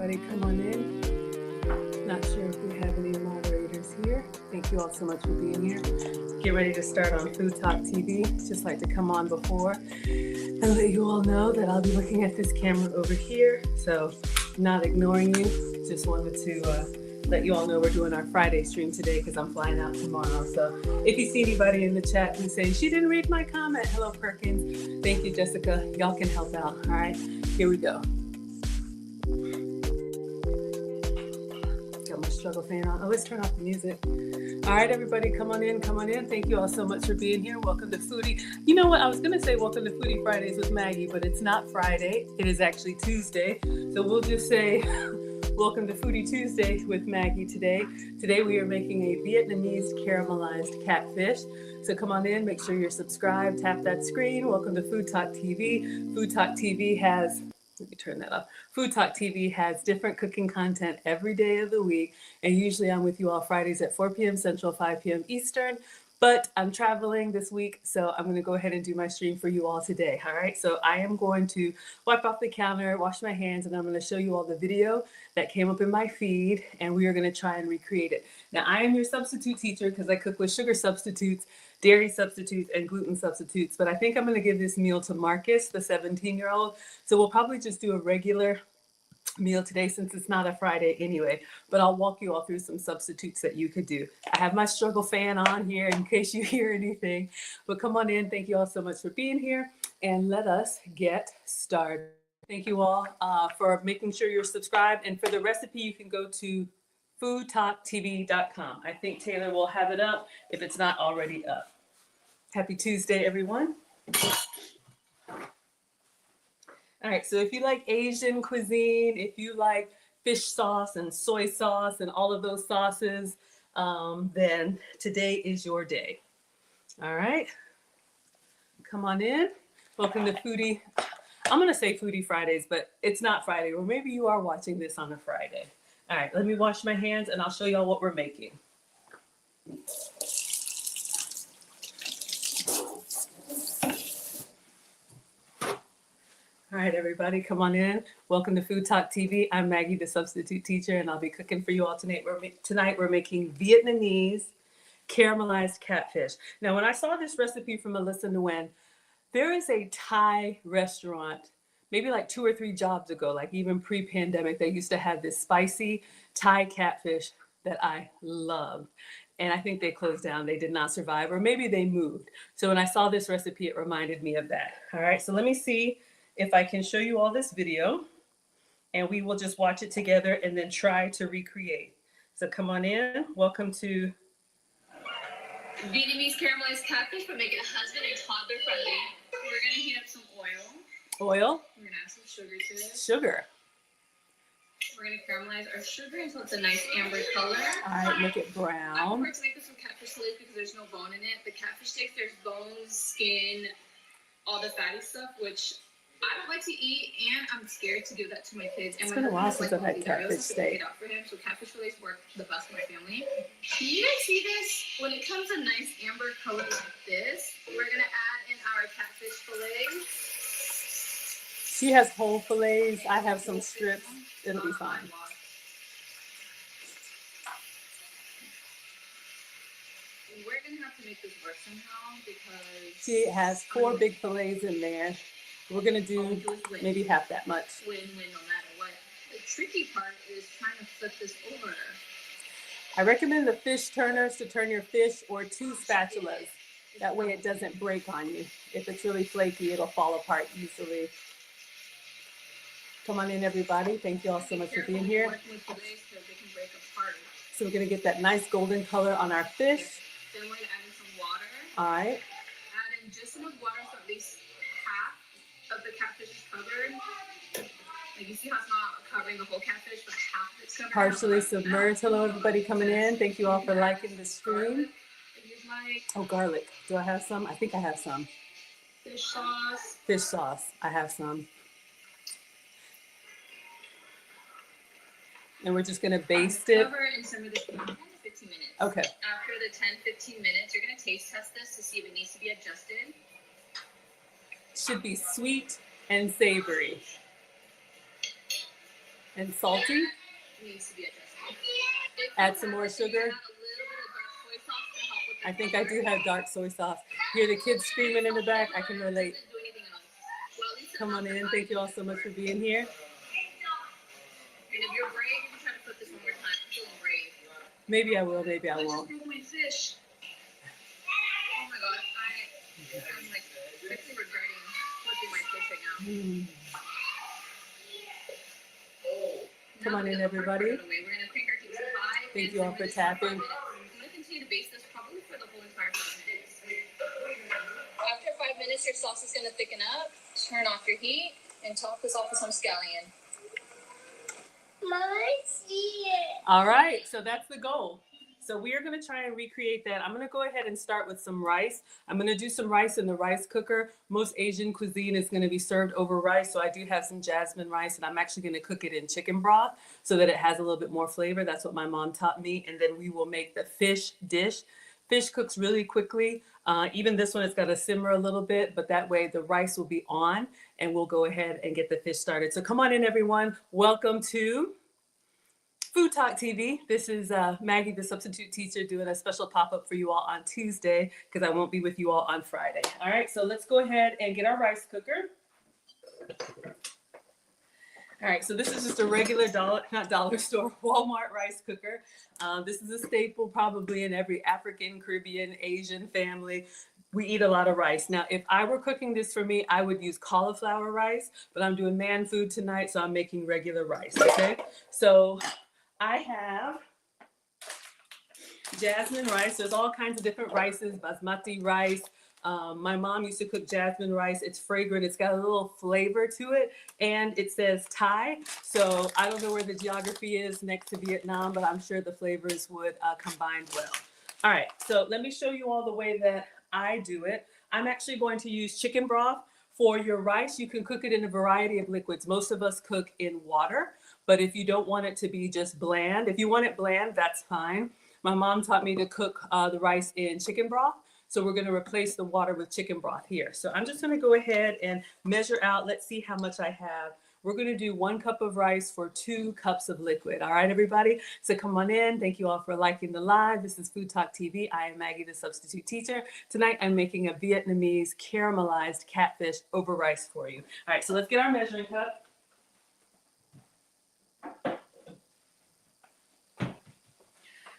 everybody. Come on in. Not sure if we have any moderators here. Thank you all so much for being here. Get ready to start on Food Talk TV. Just like to come on before and let you all know that I'll be looking at this camera over here. So not ignoring you. Just wanted to let you all know we're doing our Friday stream today because I'm flying out tomorrow. So if you see anybody in the chat who's saying, she didn't read my comment, hello Perkins. Thank you, Jessica. Y'all can help out. All right, here we go. Got my struggle fan on. Oh, let's turn off the music. All right, everybody, come on in, come on in. Thank you all so much for being here. Welcome to Foodie. You know what? I was going to say welcome to Foodie Fridays with Maggie, but it's not Friday. It is actually Tuesday. So we'll just say welcome to Foodie Tuesday with Maggie today. Today we are making a Vietnamese caramelized catfish. So come on in, make sure you're subscribed, tap that screen. Welcome to Food Talk TV. Food Talk TV has, let me turn that off. Food Talk TV has different cooking content every day of the week. And usually I'm with you all Fridays at 4 p.m. Central, 5 p.m. Eastern. But I'm traveling this week, so I'm going to go ahead and do my stream for you all today. All right, so I am going to wipe off the counter, wash my hands, and I'm going to show you all the video that came up in my feed, and we are going to try and recreate it. Now, I am your substitute teacher because I cook with sugar substitutes, dairy substitutes, and gluten substitutes. But I think I'm going to give this meal to Marcus, the 17-year-old. So we'll probably just do a regular meal today since it's not a Friday anyway, but I'll walk you all through some substitutes that you could do. I have my struggle fan on here in case you hear anything, but come on in. Thank you all so much for being here and let us get started. Thank you all for making sure you're subscribed, and for the recipe you can go to foodtalktv.com. I think Taylor will have it up if it's not already up. Happy Tuesday, everyone. All right, so if you like Asian cuisine, if you like fish sauce and soy sauce and all of those sauces, then today is your day. All right, come on in. Welcome to Foodie. I'm going to say Foodie Fridays, but it's not Friday, or maybe you are watching this on a Friday. All right, let me wash my hands and I'll show y'all what we're making. All right, everybody, come on in. Welcome to Food Talk TV. I'm Maggie, the substitute teacher, and I'll be cooking for you all tonight. Tonight, we're making Vietnamese caramelized catfish. Now, when I saw this recipe from Alissa Nguyen, there is a Thai restaurant, maybe like 2 or 3 jobs ago, like even pre-pandemic, they used to have this spicy Thai catfish that I loved. And I think they closed down. They did not survive, or maybe they moved. So when I saw this recipe, it reminded me of that. All right, so let me see if I can show you all this video, and we will just watch it together and then try to recreate. So come on in. Welcome to Vietnamese caramelized catfish, but make it husband and toddler friendly. We're gonna heat up some oil. Oil. We're gonna add some sugar to it. Sugar. We're gonna caramelize our sugar until it's a nice amber color. All right, make it brown. I prefer to make this from catfish fillets because there's no bone in it. The catfish steaks, there's bones, skin, all the fatty stuff, which I don't like to eat, and I'm scared to give that to my kids. And it's been a while since I've had catfish steak. For him, so catfish fillets work the best for my family. Can you guys see this? When it comes a nice amber color like this, we're gonna add in our catfish fillets. She has whole fillets. I have some strips. It'll be fine. We're gonna have to make this work somehow because she has 4 big fillets in there. We're going to do maybe half that much. Win-win no matter what. The tricky part is trying to flip this over. I recommend the fish turners to turn your fish, or 2 spatulas. That way it doesn't break on you. If it's really flaky, it'll fall apart easily. Come on in, everybody. Thank you all so much for being here. So we're going to get that nice golden color on our fish. Then we're going to add in some water. All right. Add in just enough water so at least half of the catfish is covered. Like you see how it's not covering the whole catfish, but half of it's covered. Partially submerged. Hello, everybody coming in. Thank you all for liking the stream. Oh, garlic. Do I have some? I think I have some. Fish sauce. Fish sauce. I have some. And we're just going to baste it. Cover and simmer this for 10 to 15 minutes. Okay. After the 10-15 minutes, you're going to taste test this to see if it needs to be adjusted. Should be sweet and savory. And salty. Needs to be adjusted. Add some more sugar. I think I do have dark soy sauce. Hear the kids screaming in the back. I can relate. Come on in. Thank you all so much for being here. And if you're brave, you can try to put this one more time. I'm feeling brave. Maybe I will. Maybe I won't. Oh my fish. Oh my god. I'm like actually regretting flipping my fish right now. Come on in, everybody. We're gonna crank our heats high. Thank you all for tapping. I'm gonna continue to baste this probably for the whole entire 5 minutes. After 5 minutes, your sauce is gonna thicken up. Turn off your heat and top this off with some scallion. All right, so that's the goal. So we are going to try and recreate that. I'm going to go ahead and start with some rice. I'm going to do some rice in the rice cooker. Most Asian cuisine is going to be served over rice. So I do have some jasmine rice, and I'm actually going to cook it in chicken broth so that it has a little bit more flavor. That's what my mom taught me. And then we will make the fish dish. Fish cooks really quickly. Even this one, it's got to simmer a little bit, but that way the rice will be on, and we'll go ahead and get the fish started. So come on in, everyone. Welcome to Food Talk TV. This is Maggie, the substitute teacher, doing a special pop-up for you all on Tuesday because I won't be with you all on Friday. All right, so let's go ahead and get our rice cooker. All right, so this is just a regular dollar store, Walmart rice cooker. This is a staple probably in every African, Caribbean, Asian family. We eat a lot of rice. Now, if I were cooking this for me, I would use cauliflower rice, but I'm doing man food tonight, so I'm making regular rice, okay? So I have jasmine rice. There's all kinds of different rices, basmati rice. My mom used to cook jasmine rice. It's fragrant. It's got a little flavor to it. And it says Thai. So I don't know where the geography is next to Vietnam, but I'm sure the flavors would combine well. All right, so let me show you all the way that I do it. I'm actually going to use chicken broth. For your rice, you can cook it in a variety of liquids. Most of us cook in water, but if you don't want it to be just bland, if you want it bland, that's fine. My mom taught me to cook the rice in chicken broth. So we're going to replace the water with chicken broth here. So I'm just going to go ahead and measure out. Let's see how much I have. We're going to do 1 cup of rice for 2 cups of liquid. All right, everybody. So come on in. Thank you all for liking the live. This is Food Talk TV. I am Maggie, the substitute teacher. Tonight, I'm making a Vietnamese caramelized catfish over rice for you. All right, so let's get our measuring cup.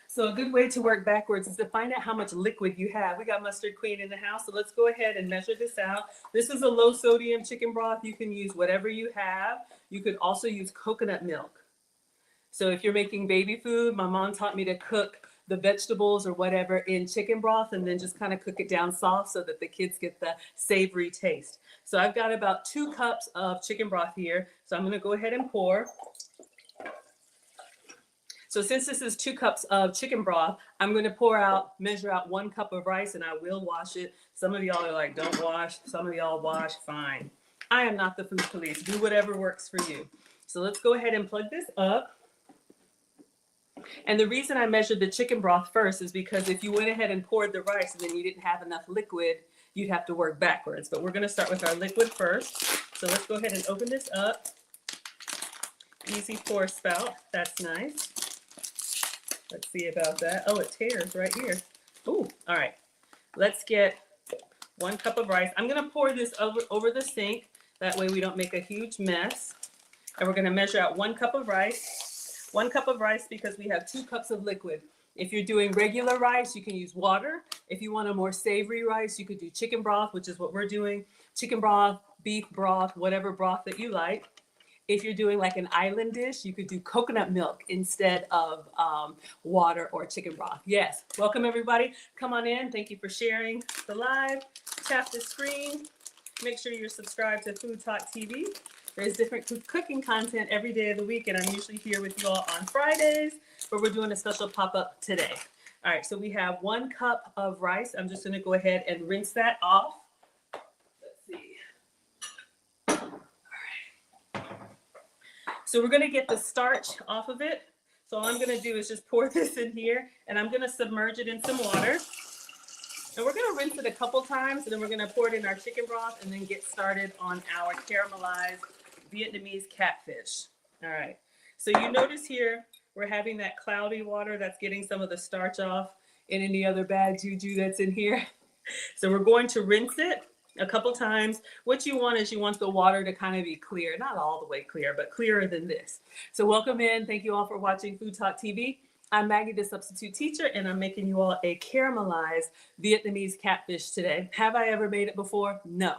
So a good way to work backwards is to find out how much liquid you have. We got Mustard Queen in the house, so let's go ahead and measure this out. This is a low sodium chicken broth. You can use whatever you have. You could also use coconut milk. So if you're making baby food, my mom taught me to cook the vegetables or whatever in chicken broth and then just kind of cook it down soft so that the kids get the savory taste. So I've got about 2 cups of chicken broth here. So I'm going to go ahead and pour. So since this is 2 cups of chicken broth, I'm going to measure out 1 cup of rice, and I will wash it. Some of y'all are like, don't wash. Some of y'all wash. Fine. I am not the food police. Do whatever works for you. So let's go ahead and plug this up. And the reason I measured the chicken broth first is because if you went ahead and poured the rice and then you didn't have enough liquid, you'd have to work backwards. But we're going to start with our liquid first. So let's go ahead and open this up. Easy pour spout. That's nice. Let's see about that. Oh, it tears right here. Ooh, all right. Let's get 1 cup of rice. I'm going to pour this over the sink. That way we don't make a huge mess. And we're going to measure out 1 cup of rice. 1 cup of rice because we have 2 cups of liquid. If you're doing regular rice, you can use water. If you want a more savory rice, you could do chicken broth, which is what we're doing. Chicken broth, beef broth, whatever broth that you like. If you're doing like an island dish, you could do coconut milk instead of water or chicken broth. Yes, welcome everybody. Come on in. Thank you for sharing the live. Tap the screen. Make sure you're subscribed to Food Talk TV. There's different cooking content every day of the week, and I'm usually here with you all on Fridays, but we're doing a special pop-up today. All right, so we have 1 cup of rice. I'm just going to go ahead and rinse that off. So we're going to get the starch off of it. So all I'm going to do is just pour this in here, and I'm going to submerge it in some water. And we're going to rinse it a couple times, and then we're going to pour it in our chicken broth and then get started on our caramelized Vietnamese catfish. All right. So you notice here, we're having that cloudy water that's getting some of the starch off and any other bad juju that's in here. So we're going to rinse it a couple times. What you want is you want the water to kind of be clear, not all the way clear, but clearer than this. So welcome in. Thank you all for watching Food Talk TV. I'm Maggie, the substitute teacher, and I'm making you all a caramelized Vietnamese catfish today. Have I ever made it before? No.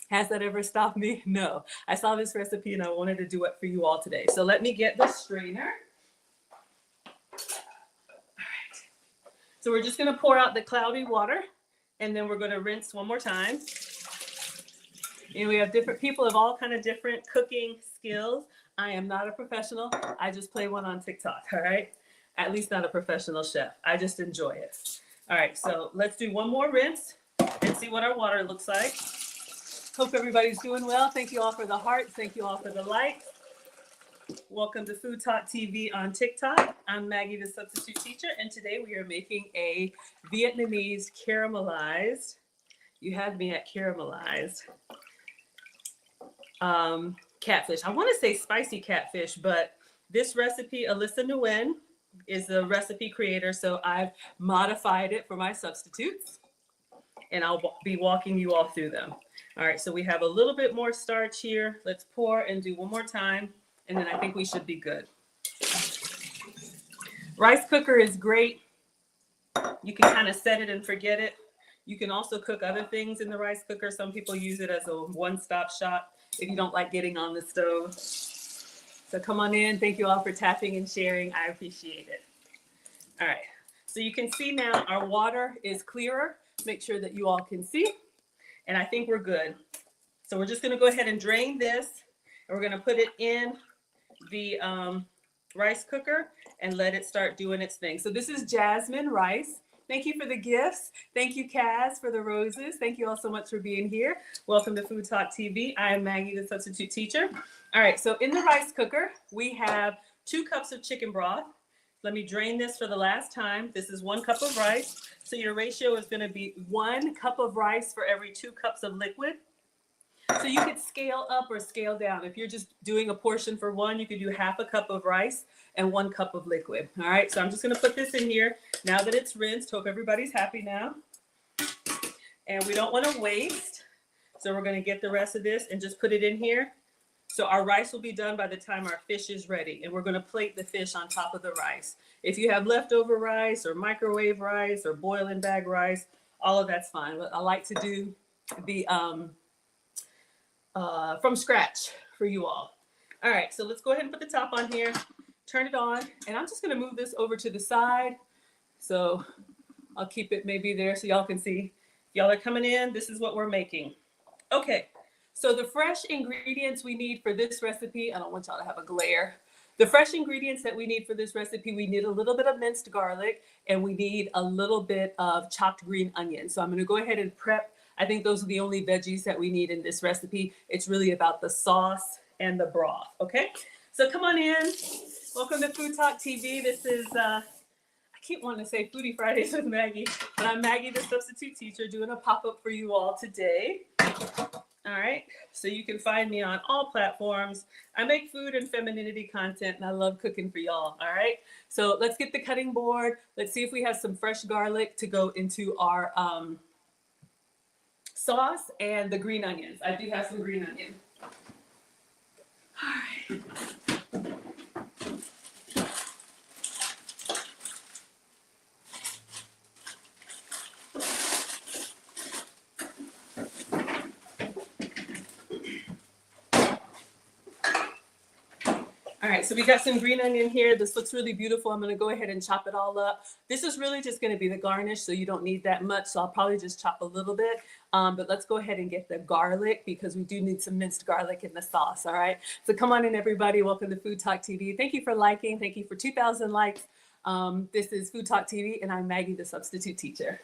Has that ever stopped me? No. I saw this recipe and I wanted to do it for you all today. So let me get the strainer. All right. So we're just going to pour out the cloudy water, and then we're going to rinse one more time. And we have different people of all kind of different cooking skills. I am not a professional. I just play one on TikTok, all right? At least not a professional chef. I just enjoy it. All right, so let's do one more rinse and see what our water looks like. Hope everybody's doing well. Thank you all for the hearts. Thank you all for the likes. Welcome to Food Talk TV on TikTok. I'm Maggie, the substitute teacher, and today we are making a Vietnamese caramelized. You had me at caramelized. Catfish. I want to say spicy catfish, but this recipe, Alissa Nguyen is the recipe creator, so I've modified it for my substitutes, and I'll be walking you all through them. All right, so we have a little bit more starch here. Let's pour and do one more time, and then I think we should be good. Rice cooker is great. You can kind of set it and forget it. You can also cook other things in the rice cooker. Some people use it as a one-stop shop if you don't like getting on the stove. So come on in. Thank you all for tapping and sharing. I appreciate it. All right. So you can see now our water is clearer. Make sure that you all can see. And I think we're good. So we're just going to go ahead and drain this. And we're going to put it in the rice cooker and let it start doing its thing. So this is jasmine rice. Thank you for the gifts. Thank you, Kaz, for the roses. Thank you all so much for being here. Welcome to Food Talk TV. I am Maggie, the substitute teacher. All right, so in the rice cooker, we have 2 cups of chicken broth. Let me drain this for the last time. This is 1 cup of rice. So your ratio is going to be 1 cup of rice for every 2 cups of liquid. So you could scale up or scale down. If you're just doing a portion for 1, you could do half a cup of rice and 1 cup of liquid. All right, so I'm just going to put this in here now that it's rinsed. Hope everybody's happy now. And we don't want to waste. So we're going to get the rest of this and just put it in here. So our rice will be done by the time our fish is ready. And we're going to plate the fish on top of the rice. If you have leftover rice or microwave rice or boil and bag rice, all of that's fine. But I like to do the from scratch for you all. All right, so let's go ahead and put the top on here, turn it on, and I'm just gonna move this over to the side. So I'll keep it maybe there so y'all can see. If y'all are coming in, this is what we're making. Okay, so the fresh ingredients we need for this recipe, I don't want y'all to have a glare. The fresh ingredients that we need for this recipe, we need a little bit of minced garlic and we need a little bit of chopped green onion. So I'm gonna go ahead and prep. I think those are the only veggies that we need in this recipe. It's really about the sauce and the broth, okay? So come on in. Welcome to Food Talk TV. This is, I keep wanting to say Foodie Fridays with Maggie, but I'm Maggie, the substitute teacher, doing a pop-up for you all today. All right, so you can find me on all platforms. I make food and femininity content, and I love cooking for y'all, all right? So let's get the cutting board. Let's see if we have some fresh garlic to go into our sauce and the green onions. I do have some green onion. All right. All right, so we got some green onion here. This looks really beautiful. I'm gonna go ahead and chop it all up. This is really just gonna be the garnish, so you don't need that much. So I'll probably just chop a little bit. But let's go ahead and get the garlic because we do need some minced garlic in the sauce, all right? So come on in, everybody. Welcome to Food Talk TV. Thank you for liking. Thank you for 2,000 likes. This is Food Talk TV, and I'm Maggie, the substitute teacher.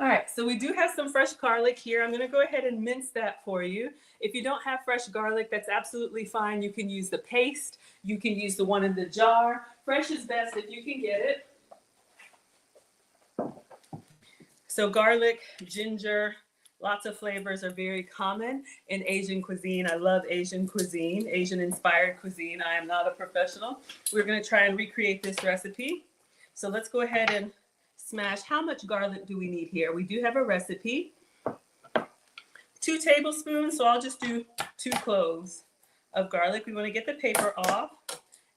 All right, so we do have some fresh garlic here. I'm gonna go ahead and mince that for you. If you don't have fresh garlic, that's absolutely fine. You can use the paste. You can use the one in the jar. Fresh is best if you can get it. So garlic, ginger, lots of flavors are very common in Asian cuisine. I love Asian cuisine, Asian inspired cuisine. I am not a professional. We're going to try and recreate this recipe. So let's go ahead and smash. How much garlic do we need here? We do have a recipe. 2 tablespoons, so I'll just do 2 cloves of garlic. We want to get the paper off,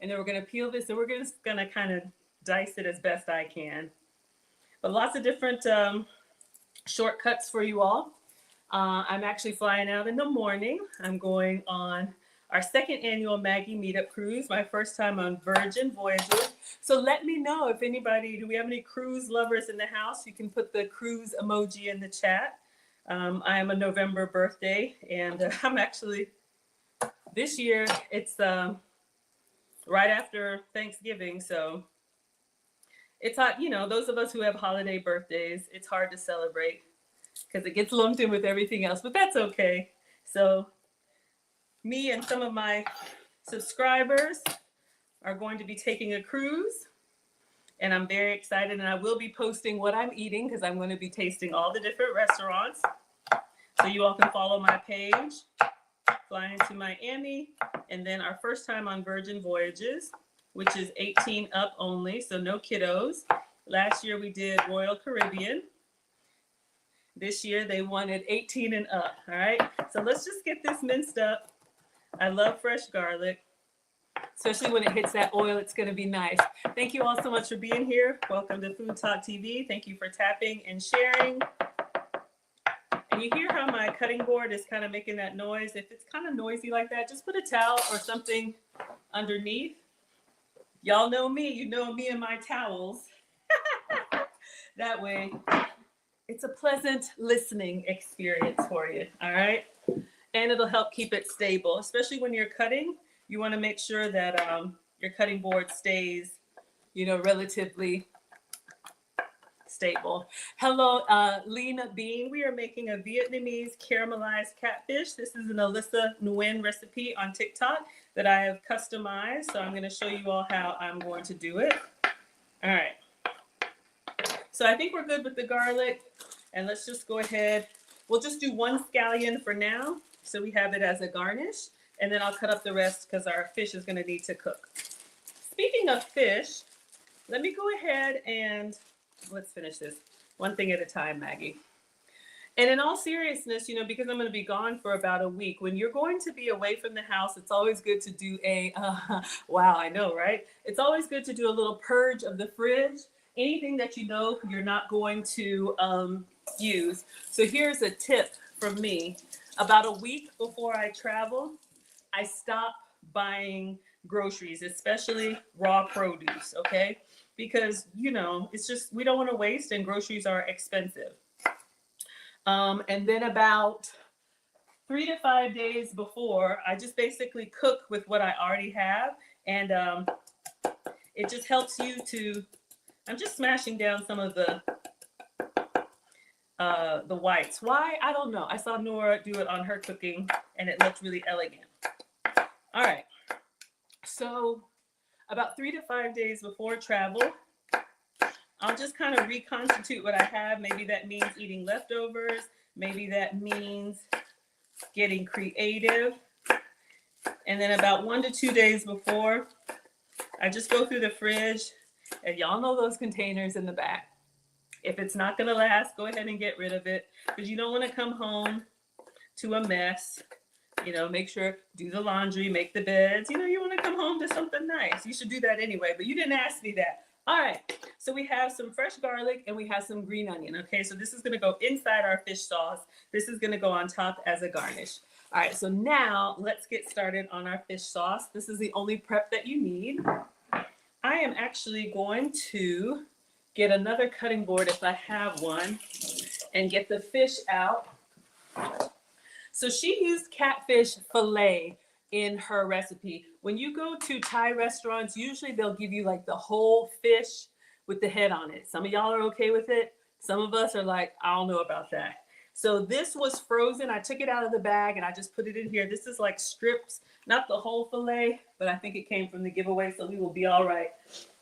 and then we're going to peel this, and we're just going to kind of dice it as best I can. But lots of different shortcuts for you all. I'm actually flying out in the morning. I'm going on our 2nd annual Maggie meetup cruise, my first time on Virgin Voyages. So let me know if anybody, do we have any cruise lovers in the house? You can put the cruise emoji in the chat. I am a November birthday, and I'm actually, this year, it's right after Thanksgiving, so it's hot. You know, those of us who have holiday birthdays, it's hard to celebrate because it gets lumped in with everything else, but that's okay. So me and some of my subscribers are going to be taking a cruise, and I'm very excited, and I will be posting what I'm eating because I'm going to be tasting all the different restaurants. So you all can follow my page, flying to Miami, and then our first time on Virgin Voyages, which is 18 up only, so no kiddos. Last year we did Royal Caribbean. This year they wanted 18 and up, all right? So let's just get this minced up. I love fresh garlic. Especially when it hits that oil, it's going to be nice. Thank you all so much for being here. Welcome to Food Talk TV. Thank you for tapping and sharing. And you hear how my cutting board is kind of making that noise. If it's kind of noisy like that, just put a towel or something underneath. Y'all know me. You know me and my towels. That way, it's a pleasant listening experience for you, all right? And it'll help keep it stable, especially when you're cutting. You want to make sure that your cutting board stays, you know, relatively stable. Hello, Lena Bean. We are making a Vietnamese caramelized catfish. This is an Alissa Nguyen recipe on TikTok that I have customized. So I'm going to show you all how I'm going to do it. All right. So I think we're good with the garlic. And let's just go ahead. We'll just do 1 scallion for now, so we have it as a garnish. And then I'll cut up the rest because our fish is going to need to cook. Speaking of fish, let me go ahead and let's finish this one thing at a time, Maggie. And in all seriousness, you know, because I'm going to be gone for about a week, when you're going to be away from the house, it's always good to do a, wow, I know, right? It's always good to do a little purge of the fridge. Anything that you know you're not going to use. So here's a tip from me. About a week before I travel, I stop buying groceries, especially raw produce, okay? Because, you know, it's just, we don't want to waste, and groceries are expensive. And then about 3 to 5 days before, I just basically cook with what I already have. And it just helps you to, I'm just smashing down some of the whites. Why? I don't know. I saw Nora do it on her cooking, and it looked really elegant. All right. So about 3 to 5 days before travel, I'll just kind of reconstitute what I have. Maybe that means eating leftovers. Maybe that means getting creative. And then about 1 to 2 days before, I just go through the fridge, and y'all know those containers in the back. If it's not going to last, go ahead and get rid of it, because you don't want to come home to a mess. You know, make sure, do the laundry, make the beds. You know, you want to come home to something nice. You should do that anyway, but you didn't ask me that. All right, so we have some fresh garlic and we have some green onion, okay? So this is going to go inside our fish sauce. This is going to go on top as a garnish. All right, so now let's get started on our fish sauce. This is the only prep that you need. I am actually going to get another cutting board if I have one and get the fish out. So she used catfish fillet in her recipe. When you go to Thai restaurants, usually they'll give you like the whole fish with the head on it. Some of y'all are okay with it. Some of us are like, I don't know about that. So this was frozen. I took it out of the bag and I just put it in here. This is like strips, not the whole fillet, but I think it came from the giveaway, so we will be all right.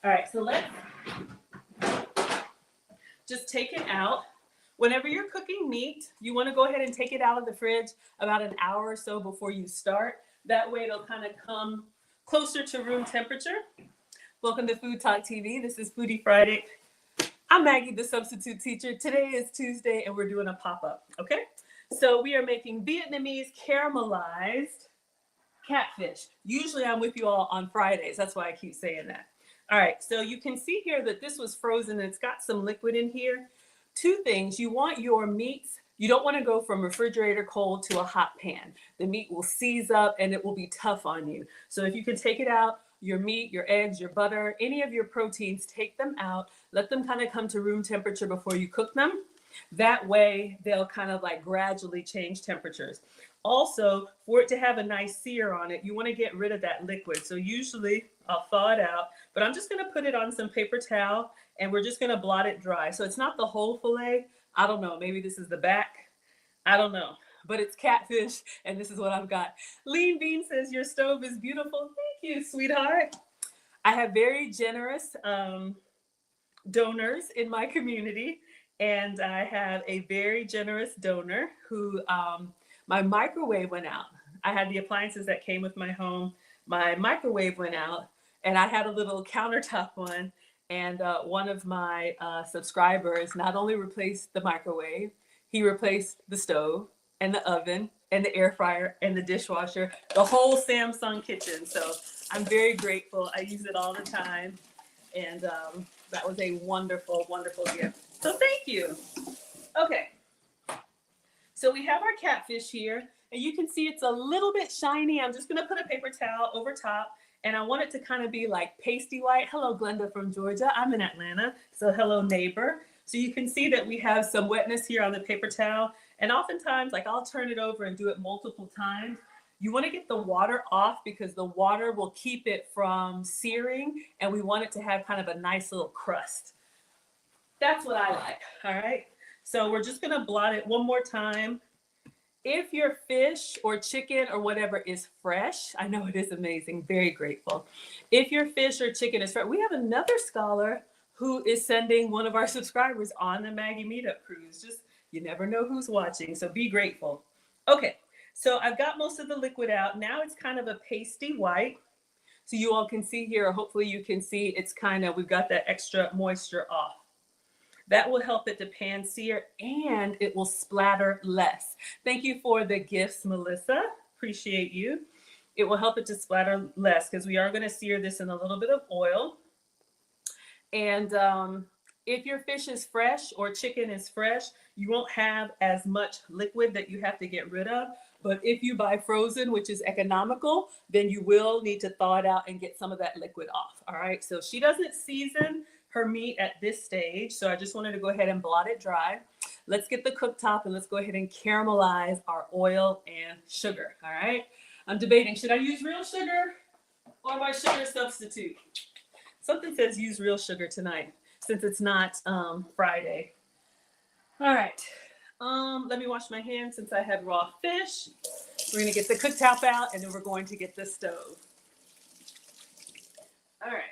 All right, so let's just take it out. Whenever you're cooking meat, you want to go ahead and take it out of the fridge about an hour or so before you start. That way it'll kind of come closer to room temperature. Welcome to Food Talk TV. This is Foodie Friday. I'm Maggie, the substitute teacher. Today is Tuesday and we're doing a pop-up, okay? So we are making Vietnamese caramelized catfish. Usually I'm with you all on Fridays. That's why I keep saying that. All right, so you can see here that this was frozen and it's got some liquid in here. Two things, you want your meats, you don't want to go from refrigerator cold to a hot pan. The meat will seize up and it will be tough on you. So if you can take it out, your meat, your eggs, your butter, any of your proteins, take them out, let them kind of come to room temperature before you cook them. That way they'll kind of like gradually change temperatures. Also, for it to have a nice sear on it, you want to get rid of that liquid. So usually I'll thaw it out, but I'm just going to put it on some paper towel and we're just going to blot it dry. So it's not the whole fillet. I don't know. Maybe this is the back. I don't know. But it's catfish and this is what I've got. Lean Bean says, your stove is beautiful. Thank you, sweetheart. I have very generous donors in my community. And I have a very generous donor who my microwave went out. I had the appliances that came with my home. My microwave went out and I had a little countertop one. And one of my subscribers not only replaced the microwave, he replaced the stove and the oven and the air fryer and the dishwasher, the whole Samsung kitchen. So I'm very grateful. I use it all the time. And that was a wonderful, wonderful gift. So thank you. Okay. So we have our catfish here and you can see it's a little bit shiny. I'm just going to put a paper towel over top. And I want it to kind of be like pasty white. Hello, Glenda from Georgia. I'm in Atlanta. So hello, neighbor. So you can see that we have some wetness here on the paper towel. And oftentimes, like I'll turn it over and do it multiple times. You want to get the water off because the water will keep it from searing. And we want it to have kind of a nice little crust. That's what I like. All right. So we're just going to blot it one more time. If your fish or chicken or whatever is fresh, I know it is amazing, very grateful. If your fish or chicken is fresh, we have another scholar who is sending one of our subscribers on the Maggie Meetup cruise. Just, you never know who's watching, so be grateful. Okay, so I've got most of the liquid out. Now it's kind of a pasty white. So you all can see here, or hopefully you can see it's kind of, we've got that extra moisture off. That will help it to pan sear and it will splatter less. Thank you for the gifts, Melissa. Appreciate you. It will help it to splatter less because we are going to sear this in a little bit of oil. And if your fish is fresh or chicken is fresh, you won't have as much liquid that you have to get rid of. But if you buy frozen, which is economical, then you will need to thaw it out and get some of that liquid off. All right. So she doesn't season her meat at this stage. So I just wanted to go ahead and blot it dry. Let's get the cooktop and let's go ahead and caramelize our oil and sugar. All right. I'm debating, should I use real sugar or my sugar substitute? Something says use real sugar tonight since it's not Friday. All right. Let me wash my hands since I had raw fish. We're going to get the cooktop out and then we're going to get the stove. All right.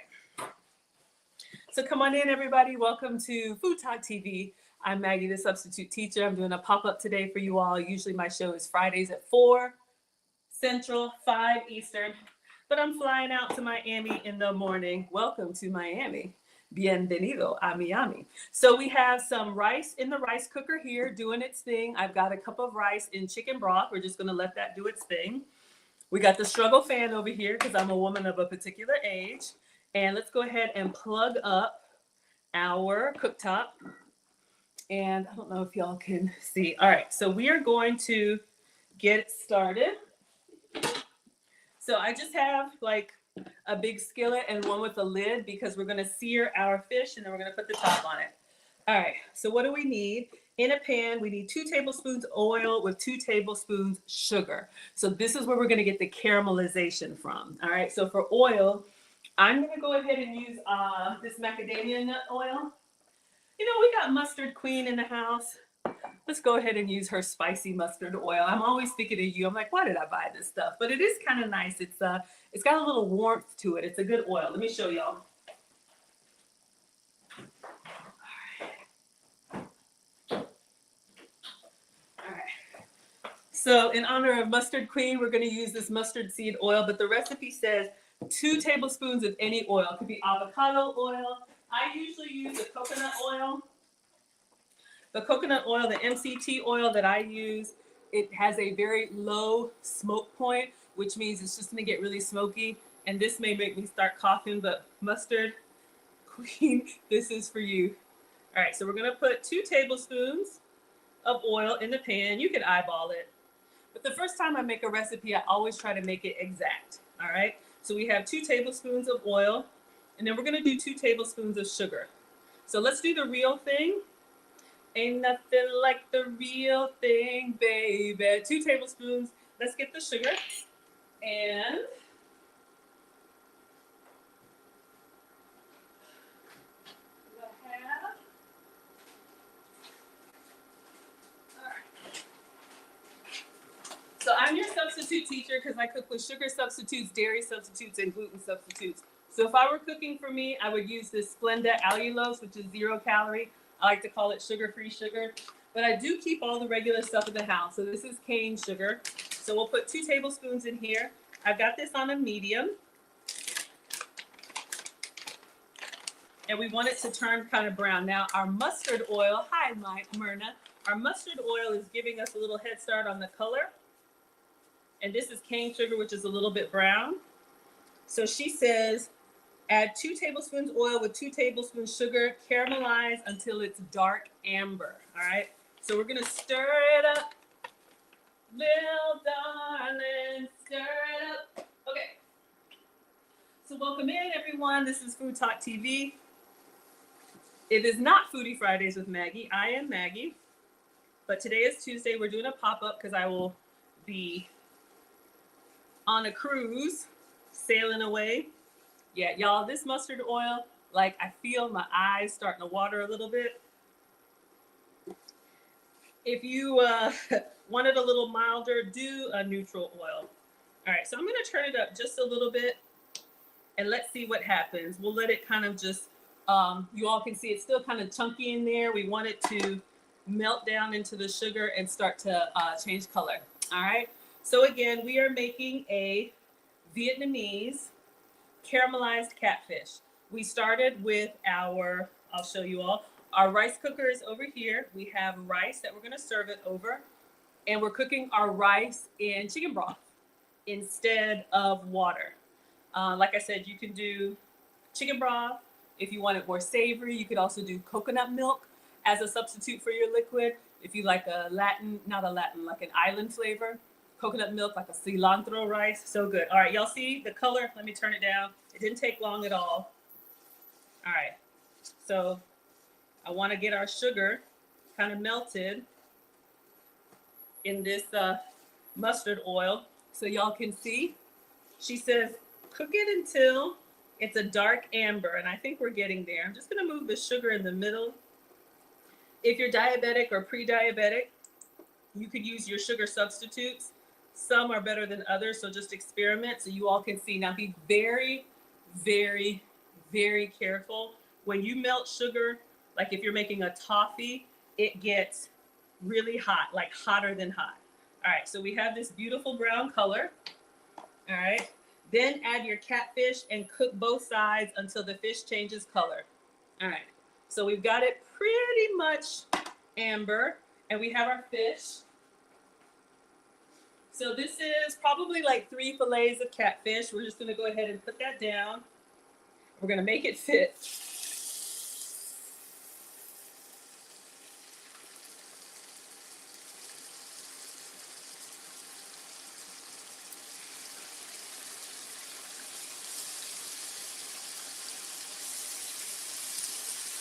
So come on in, everybody. Welcome to Food Talk TV. I'm Maggie, the substitute teacher. I'm doing a pop-up today for you all. Usually my show is Fridays at 4 Central, 5 Eastern. But I'm flying out to Miami in the morning. Welcome to Miami. Bienvenido a Miami. So we have some rice in the rice cooker here doing its thing. I've got a cup of rice in chicken broth. We're just going to let that do its thing. We got the struggle fan over here because I'm a woman of a particular age. And let's go ahead and plug up our cooktop. And I don't know if y'all can see. All right, so we are going to get started. So I just have like a big skillet and one with a lid because we're going to sear our fish and then we're going to put the top on it. All right, so what do we need? In a pan, we need 2 tablespoons oil with 2 tablespoons sugar. So this is where we're going to get the caramelization from. All right, so for oil, I'm going to go ahead and use this macadamia nut oil. You know, we got Mustard Queen in the house. Let's go ahead and use her spicy mustard oil. I'm always thinking of you. I'm like, why did I buy this stuff? But it is kind of nice. It's got a little warmth to it. It's a good oil. Let me show y'all. So in honor of Mustard Queen, we're going to use this mustard seed oil, but the recipe says 2 tablespoons of any oil. It could be avocado oil. I usually use the coconut oil. The coconut oil, the MCT oil that I use, it has a very low smoke point, which means it's just going to get really smoky. And this may make me start coughing, but Mustard Queen, this is for you. All right, so we're going to put 2 tablespoons of oil in the pan. You can eyeball it. But the first time I make a recipe, I always try to make it exact. All right, so we have 2 tablespoons of oil, and then we're going to do 2 tablespoons of sugar. So let's do the real thing. Ain't nothing like the real thing, baby. 2 tablespoons. Let's get the sugar. And so I'm your substitute teacher because I cook with sugar substitutes, dairy substitutes, and gluten substitutes. So if I were cooking for me, I would use this Splenda allulose, which is 0 calorie. I like to call it sugar-free sugar. But I do keep all the regular stuff in the house. So this is cane sugar. So we'll put 2 tablespoons in here. I've got this on a medium. And we want it to turn kind of brown. Now our mustard oil, hi Myrna. Our mustard oil is giving us a little head start on the color. And this is cane sugar, which is a little bit brown. So she says, add 2 tablespoons oil with 2 tablespoons sugar, caramelize until it's dark amber. All right. So we're going to stir it up. Little darling, stir it up. Okay. So welcome in, everyone. This is Food Talk TV. It is not Foodie Fridays with Maggie. I am Maggie. But today is Tuesday. We're doing a pop-up because I will be on a cruise, sailing away. Yeah, y'all, this mustard oil, like I feel my eyes starting to water a little bit. If you want it a little milder, do a neutral oil. All right, so I'm gonna turn it up just a little bit and let's see what happens. We'll let it kind of just, you all can see it's still kind of chunky in there. We want it to melt down into the sugar and start to change color. All right. So again, we are making a Vietnamese caramelized catfish. We started with our, I'll show you all, our rice cooker is over here. We have rice that we're going to serve it over. And we're cooking our rice in chicken broth instead of water. Like I said, you can do chicken broth. If you want it more savory, you could also do coconut milk as a substitute for your liquid. If you like a Latin, not a Latin, like an island flavor. Coconut milk, like a cilantro rice. So good. All right, y'all see the color? Let me turn it down. It didn't take long at all. All right. So I want to get our sugar kind of melted in this mustard oil so y'all can see. She says, cook it until it's a dark amber. And I think we're getting there. I'm just going to move the sugar in the middle. If you're diabetic or pre-diabetic, you could use your sugar substitutes. Some are better than others, so just experiment so you all can see. Now be very, very, very careful. When you melt sugar, like if you're making a toffee, it gets really hot, like hotter than hot. All right, so we have this beautiful brown color. All right, then add your catfish and cook both sides until the fish changes color. All right, so we've got it pretty much amber, and we have our fish. So this is probably like 3 fillets of catfish. We're just going to go ahead and put that down. We're going to make it fit.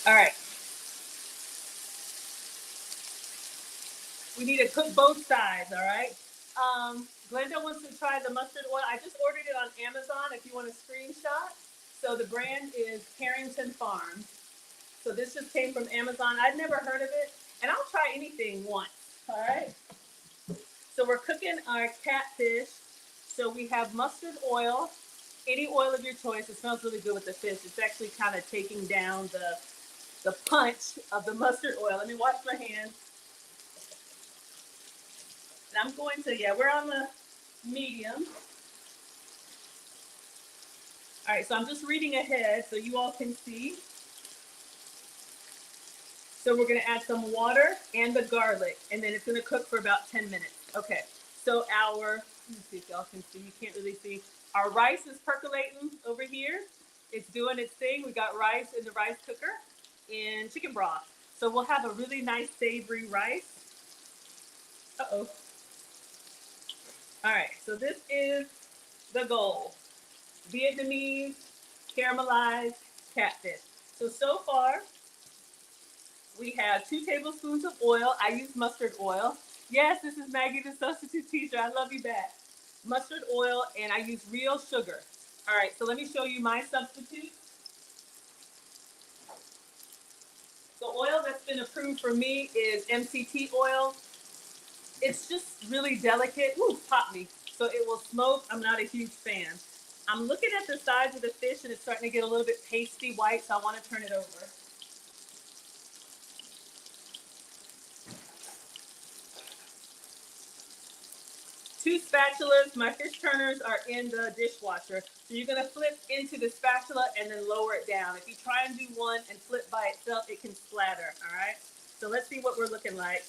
All right. We need to cook both sides, all right? Glenda wants to try the mustard oil. I just ordered it on Amazon if you want a screenshot. So the brand is Carrington Farms. So this just came from Amazon. I'd never heard of it. And I'll try anything once, all right? So we're cooking our catfish. So we have mustard oil, any oil of your choice. It smells really good with the fish. It's actually kind of taking down the punch of the mustard oil. Let me wash my hands. And I'm going to, yeah, we're on the medium. All right, so I'm just reading ahead so you all can see. So we're gonna add some water and the garlic, and then it's gonna cook for about 10 minutes. Okay, so let me see if y'all can see, you can't really see. Our rice is percolating over here. It's doing its thing. We got rice in the rice cooker and chicken broth. So we'll have a really nice savory rice. Uh-oh. All right, so this is the goal. Vietnamese caramelized catfish. So far, we have 2 tablespoons of oil. I use mustard oil. Yes, this is Maggie, the substitute teacher. I love you back. Mustard oil, and I use real sugar. All right, so let me show you my substitute. The oil that's been approved for me is MCT oil. It's just really delicate. Ooh, pop me. So it will smoke. I'm not a huge fan. I'm looking at the sides of the fish, and it's starting to get a little bit pasty white, so I want to turn it over. 2 spatulas. My fish turners are in the dishwasher. So you're gonna flip into the spatula and then lower it down. If you try and do one and flip by itself, it can splatter, all right? So let's see what we're looking like.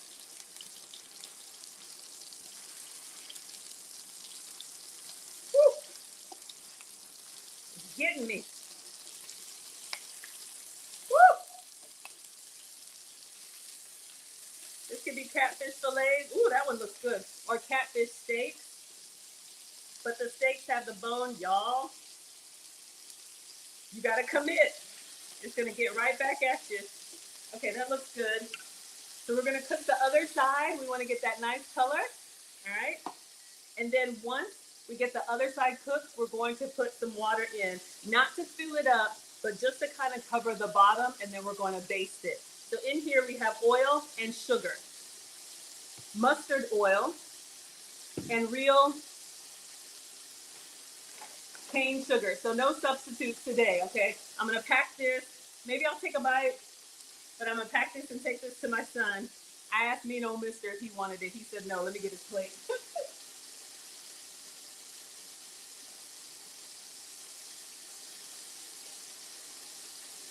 Woo! It's getting me. Woo! This could be catfish fillets. Ooh, that one looks good. Or catfish steaks. But the steaks have the bone, y'all. You gotta commit. It's gonna get right back at you. Okay, that looks good. So we're gonna cook the other side. We wanna get that nice color, all right? And then once we get the other side cooked, we're going to put some water in, not to fill it up, but just to kind of cover the bottom, and then we're going to baste it. So in here we have oil and sugar, mustard oil, and real cane sugar. So no substitutes today, okay? I'm gonna pack this. Maybe I'll take a bite, but I'm gonna pack this and take this to my son. I asked me and old mister if he wanted it. He said no, let me get his plate.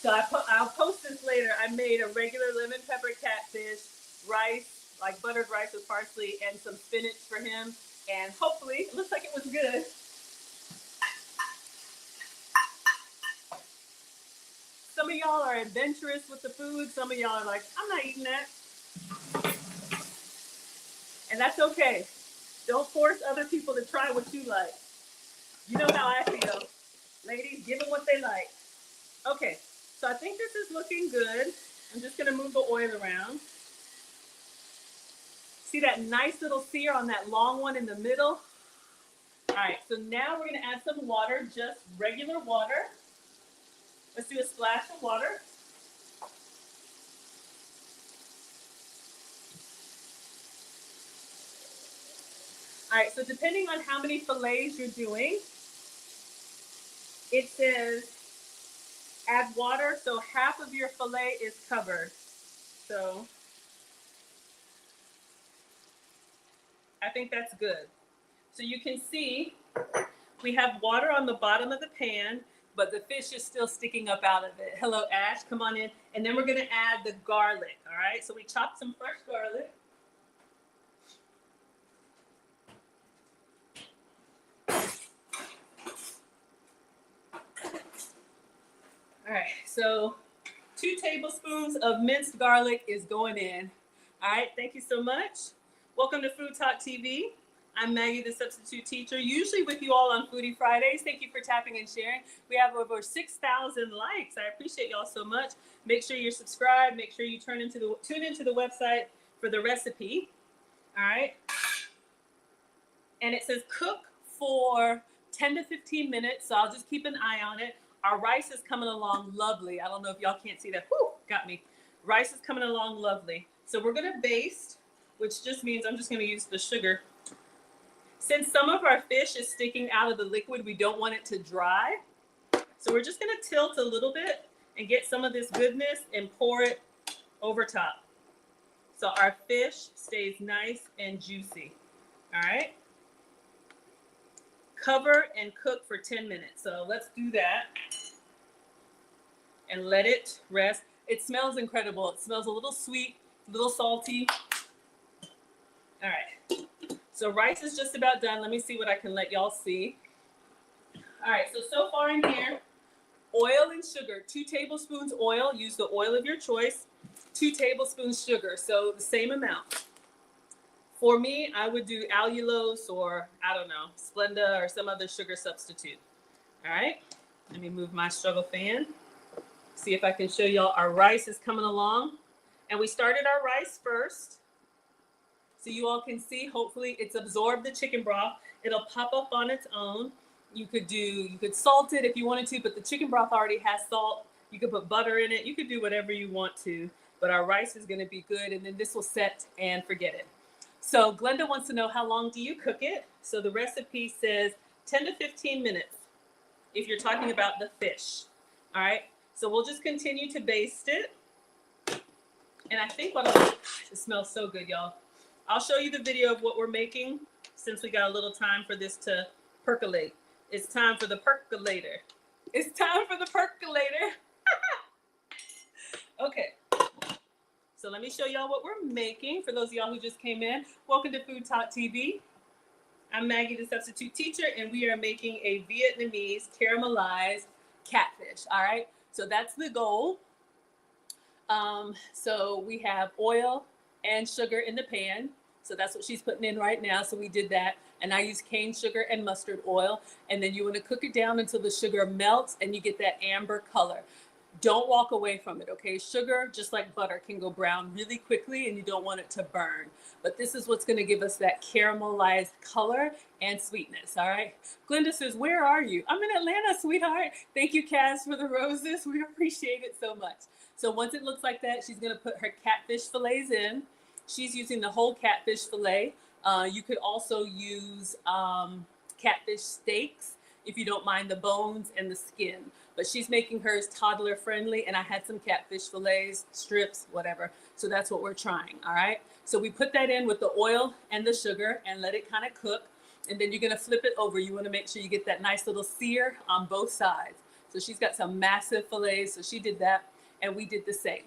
So I'll post this later. I made a regular lemon pepper catfish, rice, like buttered rice with parsley, and some spinach for him. And hopefully, it looks like it was good. Some of y'all are adventurous with the food. Some of y'all are like, I'm not eating that. And that's okay. Don't force other people to try what you like. You know how I feel. Ladies, give them what they like. Okay, so I think this is looking good. I'm just gonna move the oil around. See that nice little sear on that long one in the middle? All right, so now we're gonna add some water, just regular water. Let's do a splash of water. All right, so depending on how many fillets you're doing, it says add water, so half of your fillet is covered. So I think that's good. So you can see we have water on the bottom of the pan, but the fish is still sticking up out of it. Hello, Ash, come on in. And then we're gonna add the garlic, all right? So we chopped some fresh garlic. All right, so 2 tablespoons of minced garlic is going in. All right, thank you so much. Welcome to Food Talk TV. I'm Maggie, the substitute teacher, usually with you all on Foodie Fridays. Thank you for tapping and sharing. We have over 6,000 likes. I appreciate y'all so much. Make sure you're subscribed. Make sure you tune into the website for the recipe. All right. And it says cook for 10 to 15 minutes. So I'll just keep an eye on it. Our rice is coming along lovely. I don't know if y'all can't see that. Whew, got me. Rice is coming along lovely. So we're gonna baste, which just means I'm just gonna use the sugar. Since some of our fish is sticking out of the liquid, we don't want it to dry. So we're just gonna tilt a little bit and get some of this goodness and pour it over top. So our fish stays nice and juicy. All right. Cover and cook for 10 minutes. So let's do that and let it rest. It smells incredible. It smells a little sweet, a little salty. All right. So rice is just about done. Let me see what I can let y'all see. All right. So far in here, oil and sugar. 2 tablespoons oil. Use the oil of your choice. 2 tablespoons sugar. So the same amount. For me, I would do allulose or, I don't know, Splenda or some other sugar substitute. All right, let me move my struggle fan. See if I can show y'all our rice is coming along. And we started our rice first. So you all can see, hopefully it's absorbed the chicken broth. It'll pop up on its own. You could salt it if you wanted to, but the chicken broth already has salt. You could put butter in it. You could do whatever you want to, but our rice is gonna be good, and then this will set and forget it. So Glenda wants to know, how long do you cook it? So the recipe says 10 to 15 minutes if you're talking about the fish. All right, so we'll just continue to baste it. And I think it smells so good, y'all. I'll show you the video of what we're making since we got a little time for this to percolate. It's time for the percolator. It's time for the percolator. Okay. So let me show y'all what we're making. For those of y'all who just came in, welcome to Food Talk TV. I'm Maggie, the substitute teacher, and we are making a Vietnamese caramelized catfish. All right, so that's the goal. So we have oil and sugar in the pan. So that's what she's putting in right now. So we did that. And I use cane sugar and mustard oil. And then you want to cook it down until the sugar melts and you get that amber color. Don't walk away from it, okay? Sugar, just like butter, can go brown really quickly and you don't want it to burn. But this is what's going to give us that caramelized color and sweetness, all right? Glenda says, where are you? I'm in Atlanta, sweetheart. Thank you, Kaz, for the roses. We appreciate it so much. So once it looks like that, she's going to put her catfish fillets in. She's using the whole catfish fillet. You could also use catfish steaks if you don't mind the bones and the skin. But she's making hers toddler friendly, and I had some catfish fillets, strips, whatever. So that's what we're trying, all right? So we put that in with the oil and the sugar and let it kind of cook. And then you're gonna flip it over. You wanna make sure you get that nice little sear on both sides. So she's got some massive fillets, so she did that, and we did the same,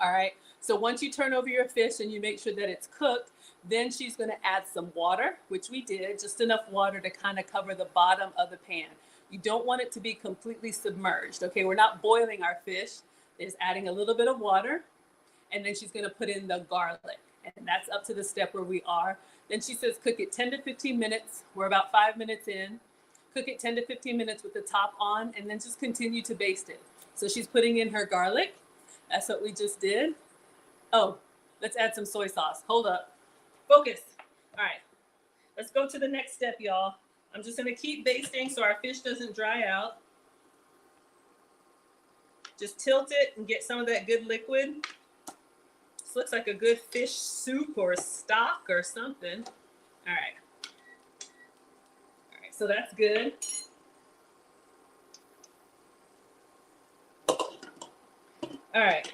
all right? So once you turn over your fish and you make sure that it's cooked, then she's gonna add some water, which we did, just enough water to kind of cover the bottom of the pan. You don't want it to be completely submerged, okay? We're not boiling our fish. There's adding a little bit of water, and then she's gonna put in the garlic, and that's up to the step where we are. Then she says cook it 10 to 15 minutes. We're about 5 minutes in. Cook it 10 to 15 minutes with the top on, and then just continue to baste it. So she's putting in her garlic. That's what we just did. Oh, let's add some soy sauce. Hold up. Focus. All right. Let's go to the next step, y'all. I'm just going to keep basting so our fish doesn't dry out. Just tilt it and get some of that good liquid. This looks like a good fish soup or stock or something. All right. All right, so that's good. All right.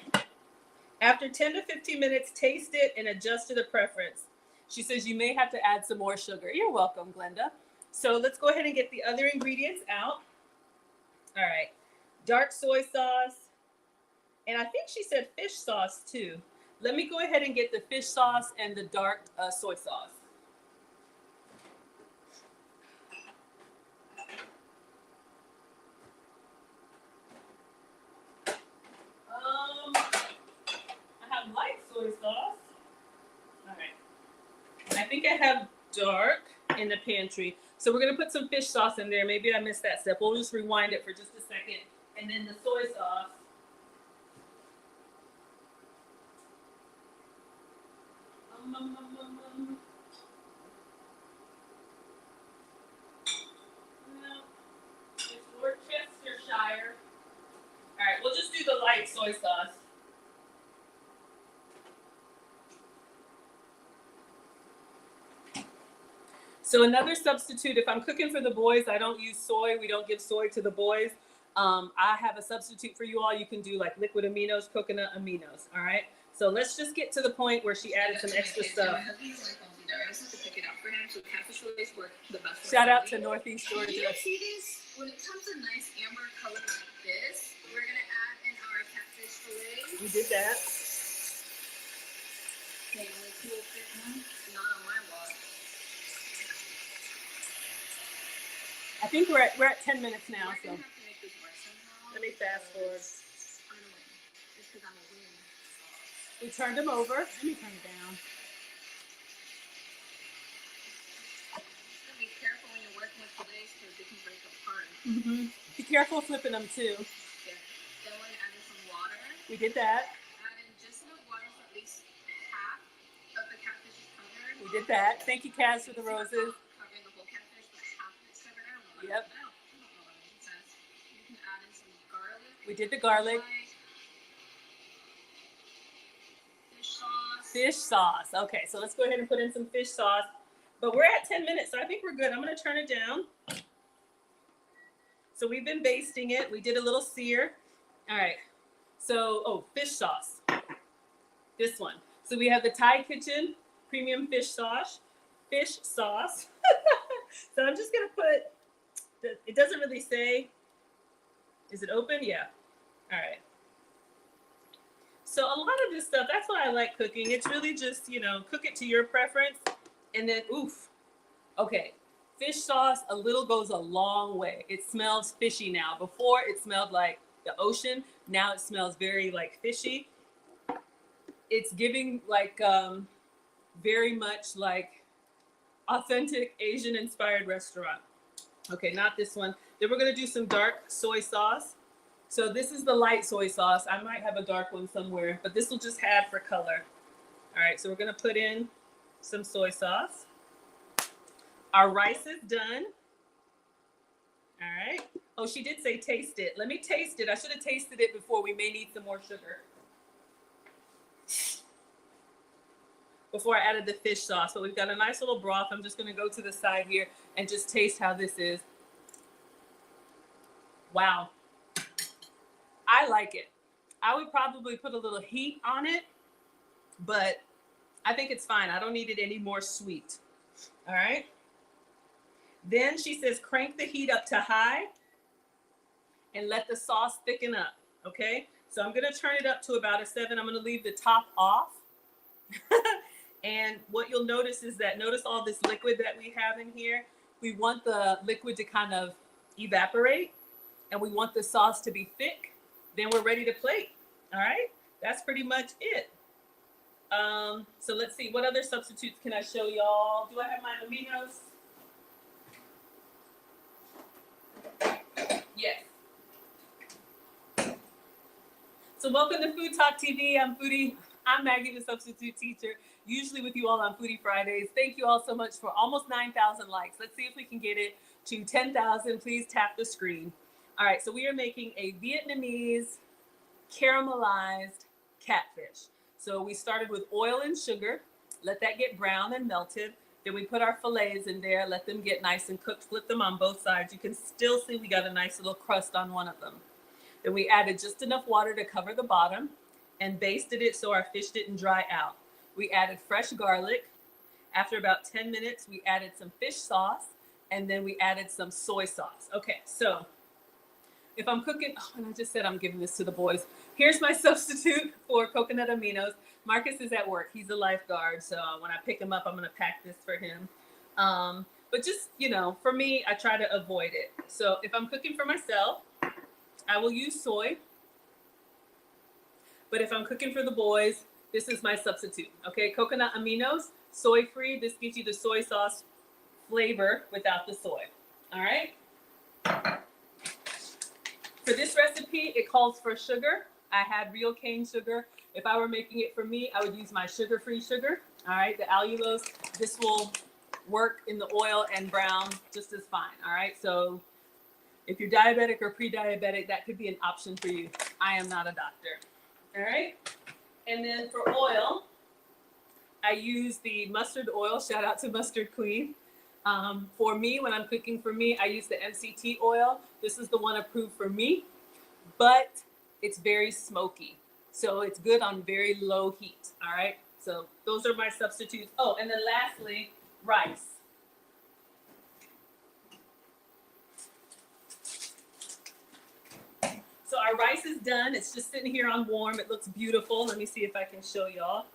After 10 to 15 minutes, taste it and adjust to the preference. She says you may have to add some more sugar. You're welcome, Glenda. So let's go ahead and get the other ingredients out. All right. Dark soy sauce. And I think she said fish sauce too. Let me go ahead and get the fish sauce and the dark soy sauce. I have light soy sauce. All right. I think I have dark in the pantry. So we're going to put some fish sauce in there. Maybe I missed that step. We'll just rewind it for just a second. And then the soy sauce. No, it's Worcestershire. All right, we'll just do the light soy sauce. So another substitute, if I'm cooking for the boys, I don't use soy. We don't give soy to the boys. I have a substitute for you all. You can do like liquid aminos, coconut aminos, all right? So let's just get to the point where she added some extra stuff. My husband's on the phone. I just have to pick it up for him. So catfish fillets work the best for Shout out to him. Northeast Can Georgia. you see this? When it comes to nice amber color like this, we're gonna add in our catfish fillets. We did that. Okay, only 2 will fit one. Not on my watch. I think we're at 10 minutes now, We're so gonna have to make this work somehow. let me fast forward. I'm gonna win. Just because I'm a win. We turned them over. Let me turn it down. Be careful when you're working with fillets because they can break apart. Be careful flipping them too. Yeah. Then we're gonna add in some water. We did that. Add in just enough water for at least half of the catfish is covered. We did that. Thank you, Kaz, for the roses. Covering the whole catfish, but half of it's covered. I don't know. Yep. I don't know what it says. You can add in some garlic. We did the garlic. Fish sauce. Fish sauce. Okay, so let's go ahead and put in some fish sauce. But we're at 10 minutes, so I think we're good. I'm going to turn it down. So we've been basting it. We did a little sear. All right. So, fish sauce. This one. So we have the Thai Kitchen Premium Fish Sauce. So I'm just going to put, it doesn't really say, is it open? Yeah. All right. So a lot of this stuff, that's why I like cooking. It's really just, cook it to your preference. And then, okay, fish sauce, a little goes a long way. It smells fishy now. Before, it smelled like the ocean. Now it smells very, fishy. It's giving, very much like authentic Asian-inspired restaurant. Okay, not this one. Then we're going to do some dark soy sauce. So this is the light soy sauce. I might have a dark one somewhere, but this will just add for color. All right, so we're going to put in some soy sauce. Our rice is done. All right. Oh, she did say taste it. Let me taste it. I should have tasted it before. We may need some more sugar. Before I added the fish sauce. But we've got a nice little broth. I'm just going to go to the side here and just taste how this is. Wow. I like it. I would probably put a little heat on it, but I think it's fine. I don't need it any more sweet. All right. Then she says, crank the heat up to high and let the sauce thicken up. Okay. So I'm going to turn it up to about a 7. I'm going to leave the top off. And what you'll notice is that, notice all this liquid that we have in here. We want the liquid to kind of evaporate and we want the sauce to be thick. Then we're ready to plate. All right. That's pretty much it. So let's see, what other substitutes can I show y'all? Do I have my aminos? Yes. So welcome to Food Talk TV. I'm Maggie, the substitute teacher, usually with you all on Foodie Fridays. Thank you all so much for almost 9,000 likes. Let's see if we can get it to 10,000. Please tap the screen. All right, so we are making a Vietnamese caramelized catfish. So we started with oil and sugar, let that get brown and melted. Then we put our fillets in there, let them get nice and cooked, flip them on both sides. You can still see we got a nice little crust on one of them. Then we added just enough water to cover the bottom and basted it so our fish didn't dry out. We added fresh garlic. After about 10 minutes, we added some fish sauce and then we added some soy sauce. Okay, so if I'm cooking, and I just said I'm giving this to the boys. Here's my substitute for coconut aminos. Marcus is at work. He's a lifeguard. So when I pick him up, I'm going to pack this for him. But just, for me, I try to avoid it. So if I'm cooking for myself, I will use soy. But if I'm cooking for the boys, this is my substitute. Okay, coconut aminos, soy-free. This gives you the soy sauce flavor without the soy. All right. For this recipe, it calls for sugar. I had real cane sugar. If I were making it for me, I would use my sugar-free sugar. All right, the allulose. This will work in the oil and brown just as fine. All right, so if you're diabetic or pre-diabetic, that could be an option for you. I am not a doctor. All right, and then for oil, I use the mustard oil. Shout out to Mustard Queen. For me, when I'm cooking for me, I use the MCT oil. This is the one approved for me, but it's very smoky. So it's good on very low heat. All right. So those are my substitutes. Oh, and then lastly, rice. So our rice is done. It's just sitting here on warm. It looks beautiful. Let me see if I can show y'all.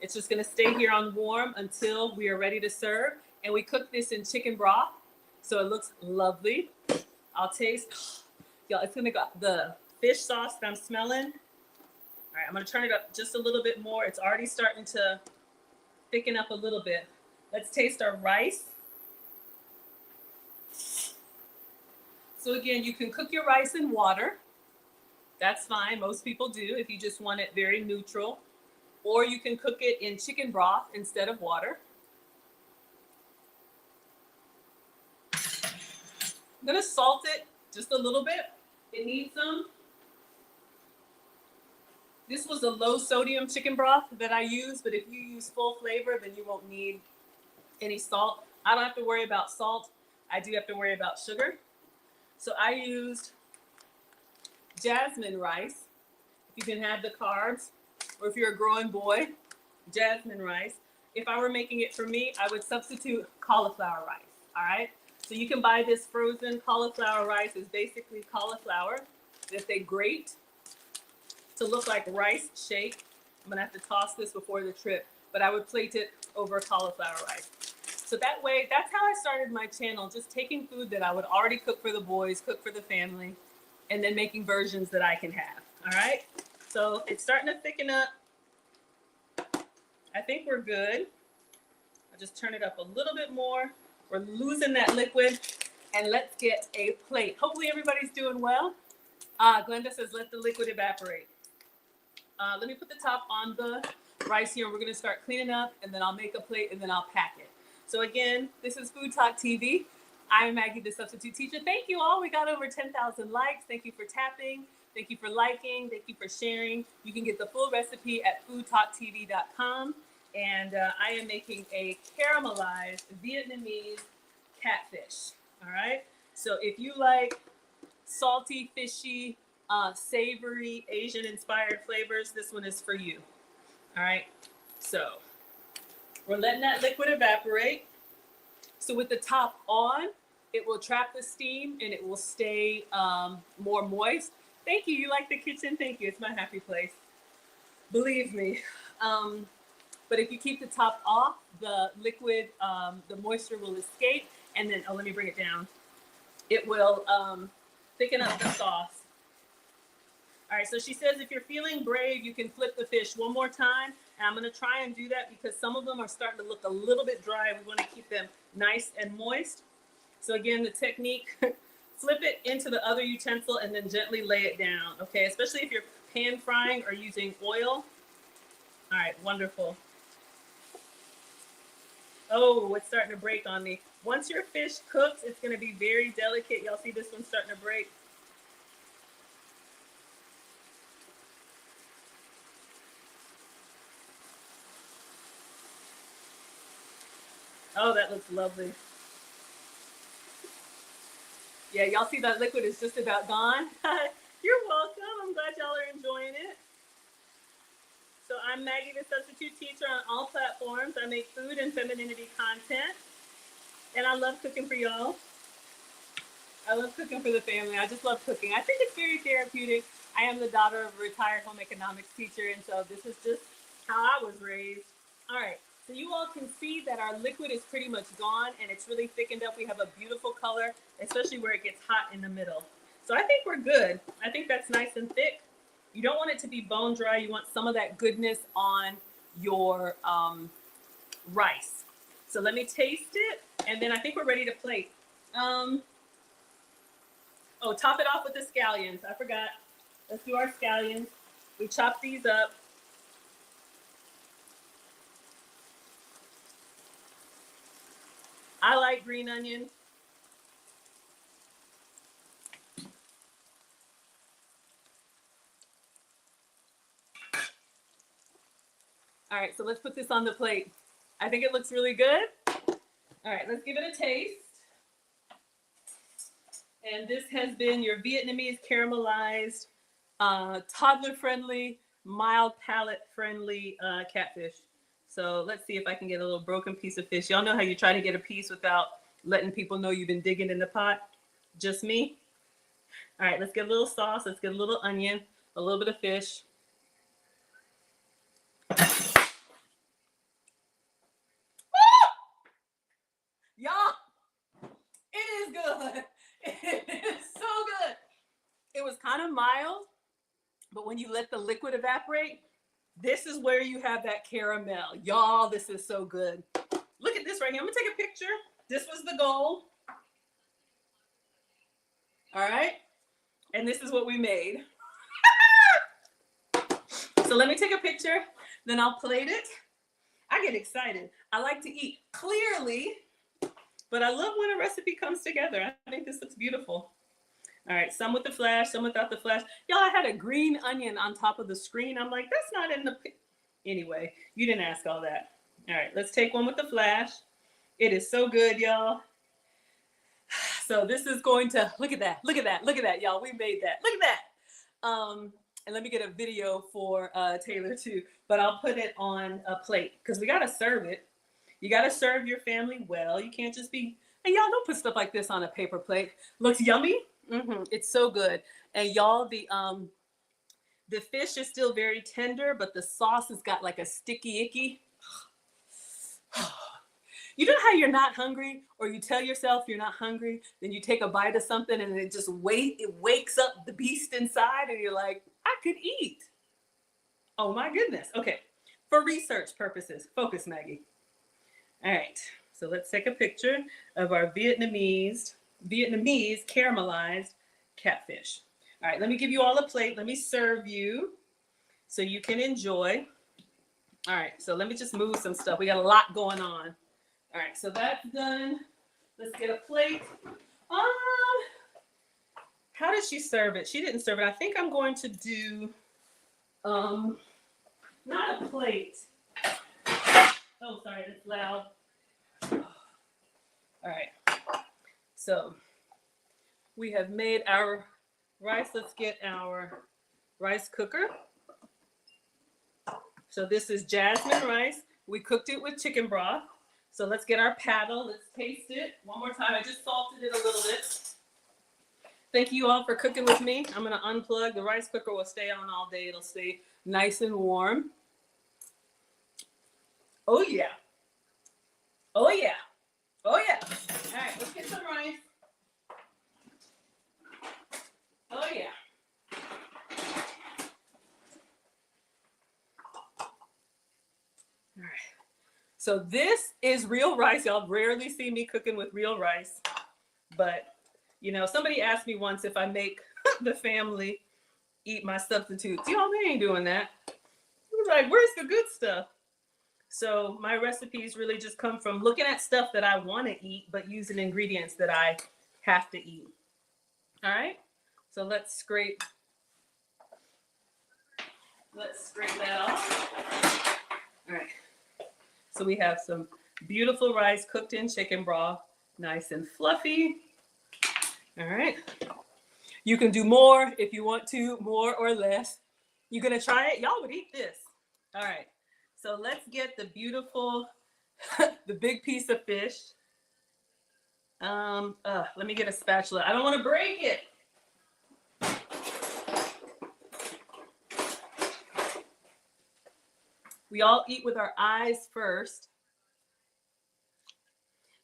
It's just gonna stay here on warm until we are ready to serve. And we cook this in chicken broth, so it looks lovely. I'll taste, y'all, it's gonna go, the fish sauce that I'm smelling. All right, I'm gonna turn it up just a little bit more. It's already starting to thicken up a little bit. Let's taste our rice. So again, you can cook your rice in water. That's fine, most people do if you just want it very neutral. Or you can cook it in chicken broth instead of water. I'm gonna salt it just a little bit. It needs some. This was a low sodium chicken broth that I used, but if you use full flavor, then you won't need any salt. I don't have to worry about salt. I do have to worry about sugar. So I used jasmine rice. If you can have the carbs, or if you're a growing boy, jasmine rice. If I were making it for me, I would substitute cauliflower rice, all right? So you can buy this frozen cauliflower rice. It's basically cauliflower that they grate to look like rice shake. I'm gonna have to toss this before the trip, but I would plate it over cauliflower rice. So that way, that's how I started my channel, just taking food that I would already cook for the boys, cook for the family, and then making versions that I can have, all right? So it's starting to thicken up. I think we're good. I'll just turn it up a little bit more. We're losing that liquid, and let's get a plate. Hopefully everybody's doing well. Glenda says, let the liquid evaporate. Let me put the top on the rice here. We're gonna start cleaning up, and then I'll make a plate, and then I'll pack it. So again, this is Food Talk TV. I'm Maggie, the substitute teacher. Thank you all. We got over 10,000 likes. Thank you for tapping. Thank you for liking. Thank you for sharing. You can get the full recipe at foodtalktv.com. And I am making a caramelized Vietnamese catfish. All right. So if you like salty, fishy, savory, Asian-inspired flavors, this one is for you. All right. So we're letting that liquid evaporate. So with the top on, it will trap the steam and it will stay more moist. Thank you. You like the kitchen? Thank you. It's my happy place. Believe me. But if you keep the top off, the liquid, the moisture will escape. And then, let me bring it down. It will thicken up the sauce. All right, so she says if you're feeling brave, you can flip the fish one more time. And I'm gonna try and do that because some of them are starting to look a little bit dry. We wanna keep them nice and moist. So again, the technique, flip it into the other utensil and then gently lay it down, okay? Especially if you're pan frying or using oil. All right, wonderful. Oh, it's starting to break on me. Once your fish cooks, it's gonna be very delicate. Y'all see this one starting to break? Oh, that looks lovely. Yeah, y'all see that liquid is just about gone? You're welcome. I'm glad y'all are enjoying it. So I'm Maggie, the substitute teacher on all platforms. I make food and femininity content. And I love cooking for y'all. I love cooking for the family. I just love cooking. I think it's very therapeutic. I am the daughter of a retired home economics teacher, and so this is just how I was raised. All right, so you all can see that our liquid is pretty much gone, and it's really thickened up. We have a beautiful color, especially where it gets hot in the middle. So I think we're good. I think that's nice and thick. You don't want it to be bone dry. You want some of that goodness on your rice. So let me taste it, and then I think we're ready to plate. Oh, top it off with the scallions. I forgot. Let's do our scallions. We chop these up. I like green onions. All right, so let's put this on the plate. I think it looks really good. All right, let's give it a taste. And this has been your Vietnamese caramelized, toddler-friendly, mild palate-friendly catfish. So let's see if I can get a little broken piece of fish. Y'all know how you try to get a piece without letting people know you've been digging in the pot? Just me? All right, let's get a little sauce. Let's get a little onion, a little bit of fish. Y'all, it is good. It is so good. It was kind of mild, but when you let the liquid evaporate, this is where you have that caramel. Y'all, this is so good. Look at this right here. I'm gonna take a picture. This was the goal. All right. And this is what we made. So let me take a picture, then I'll plate it. I get excited. I like to eat clearly, but I love when a recipe comes together. I think this looks beautiful. All right, some with the flash, some without the flash. Y'all, I had a green onion on top of the screen. I'm like, that's not in the... Anyway, you didn't ask all that. All right, let's take one with the flash. It is so good, y'all. So this is going to... Look at that. Look at that. Look at that, y'all. We made that. Look at that. And let me get a video for Taylor too, but I'll put it on a plate because we got to serve it. You got to serve your family well. You can't just be, and y'all don't put stuff like this on a paper plate. Looks yummy. It's so good. And y'all, the fish is still very tender, but the sauce has got like a sticky icky. You know how you're not hungry, or you tell yourself you're not hungry, then you take a bite of something and it just wakes up the beast inside and you're like, I could eat. Oh my goodness. Okay. For research purposes, focus, Maggie. All right. So let's take a picture of our Vietnamese caramelized catfish. All right. Let me give you all a plate. Let me serve you so you can enjoy. All right. So let me just move some stuff. We got a lot going on. All right, so that's done. Let's get a plate. How did she serve it? She didn't serve it. I think I'm going to do, not a plate. Oh, sorry, that's loud. All right, so we have made our rice. Let's get our rice cooker. So this is jasmine rice. We cooked it with chicken broth. So let's get our paddle. Let's taste it one more time. I just salted it a little bit. Thank you all for cooking with me. I'm going to unplug. The rice cooker will stay on all day. It'll stay nice and warm. Oh, yeah. Oh, yeah. Oh, yeah. All right, let's get some rice. Oh, yeah. All right. So this is real rice. Y'all rarely see me cooking with real rice. But, you know, somebody asked me once if I make the family eat my substitutes. Y'all, they ain't doing that. It was like, where's the good stuff? So my recipes really just come from looking at stuff that I want to eat, but using ingredients that I have to eat. All right. So let's scrape that off. All right. So we have some beautiful rice cooked in chicken broth, nice and fluffy. All right. You can do more if you want to, more or less. You gonna try it? Y'all would eat this. All right. So let's get the beautiful, the big piece of fish. Let me get a spatula. I don't want to break it. We all eat with our eyes first.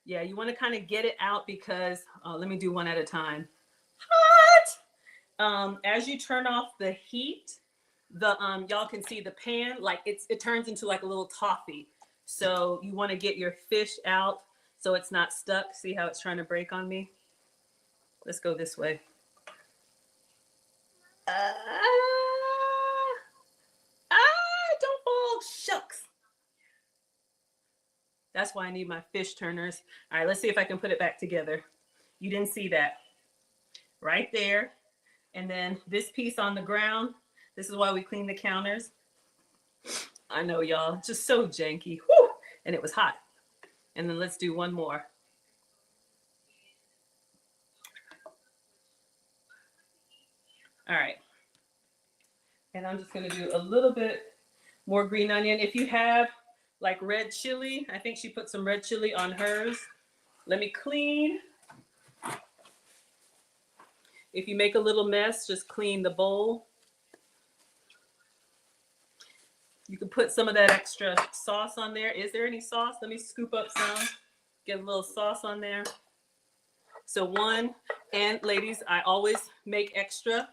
Yeah, you want to kind of get it out because, let me do one at a time. Hot! As you turn off the heat, y'all can see the pan, like it turns into like a little toffee. So you want to get your fish out so it's not stuck. See how it's trying to break on me? Let's go this way. Don't fall, shucks. That's why I need my fish turners. All right, let's see if I can put it back together. You didn't see that. Right there. And then this piece on the ground. This is why we clean the counters. I know, y'all. Just so janky. Whew! And it was hot. And then let's do one more. All right. And I'm just going to do a little bit more green onion. If you have like red chili. I think she put some red chili on hers. Let me clean. If you make a little mess, just clean the bowl. You can put some of that extra sauce on there. Is there any sauce? Let me scoop up some. Get a little sauce on there. So one, and ladies, I always make extra.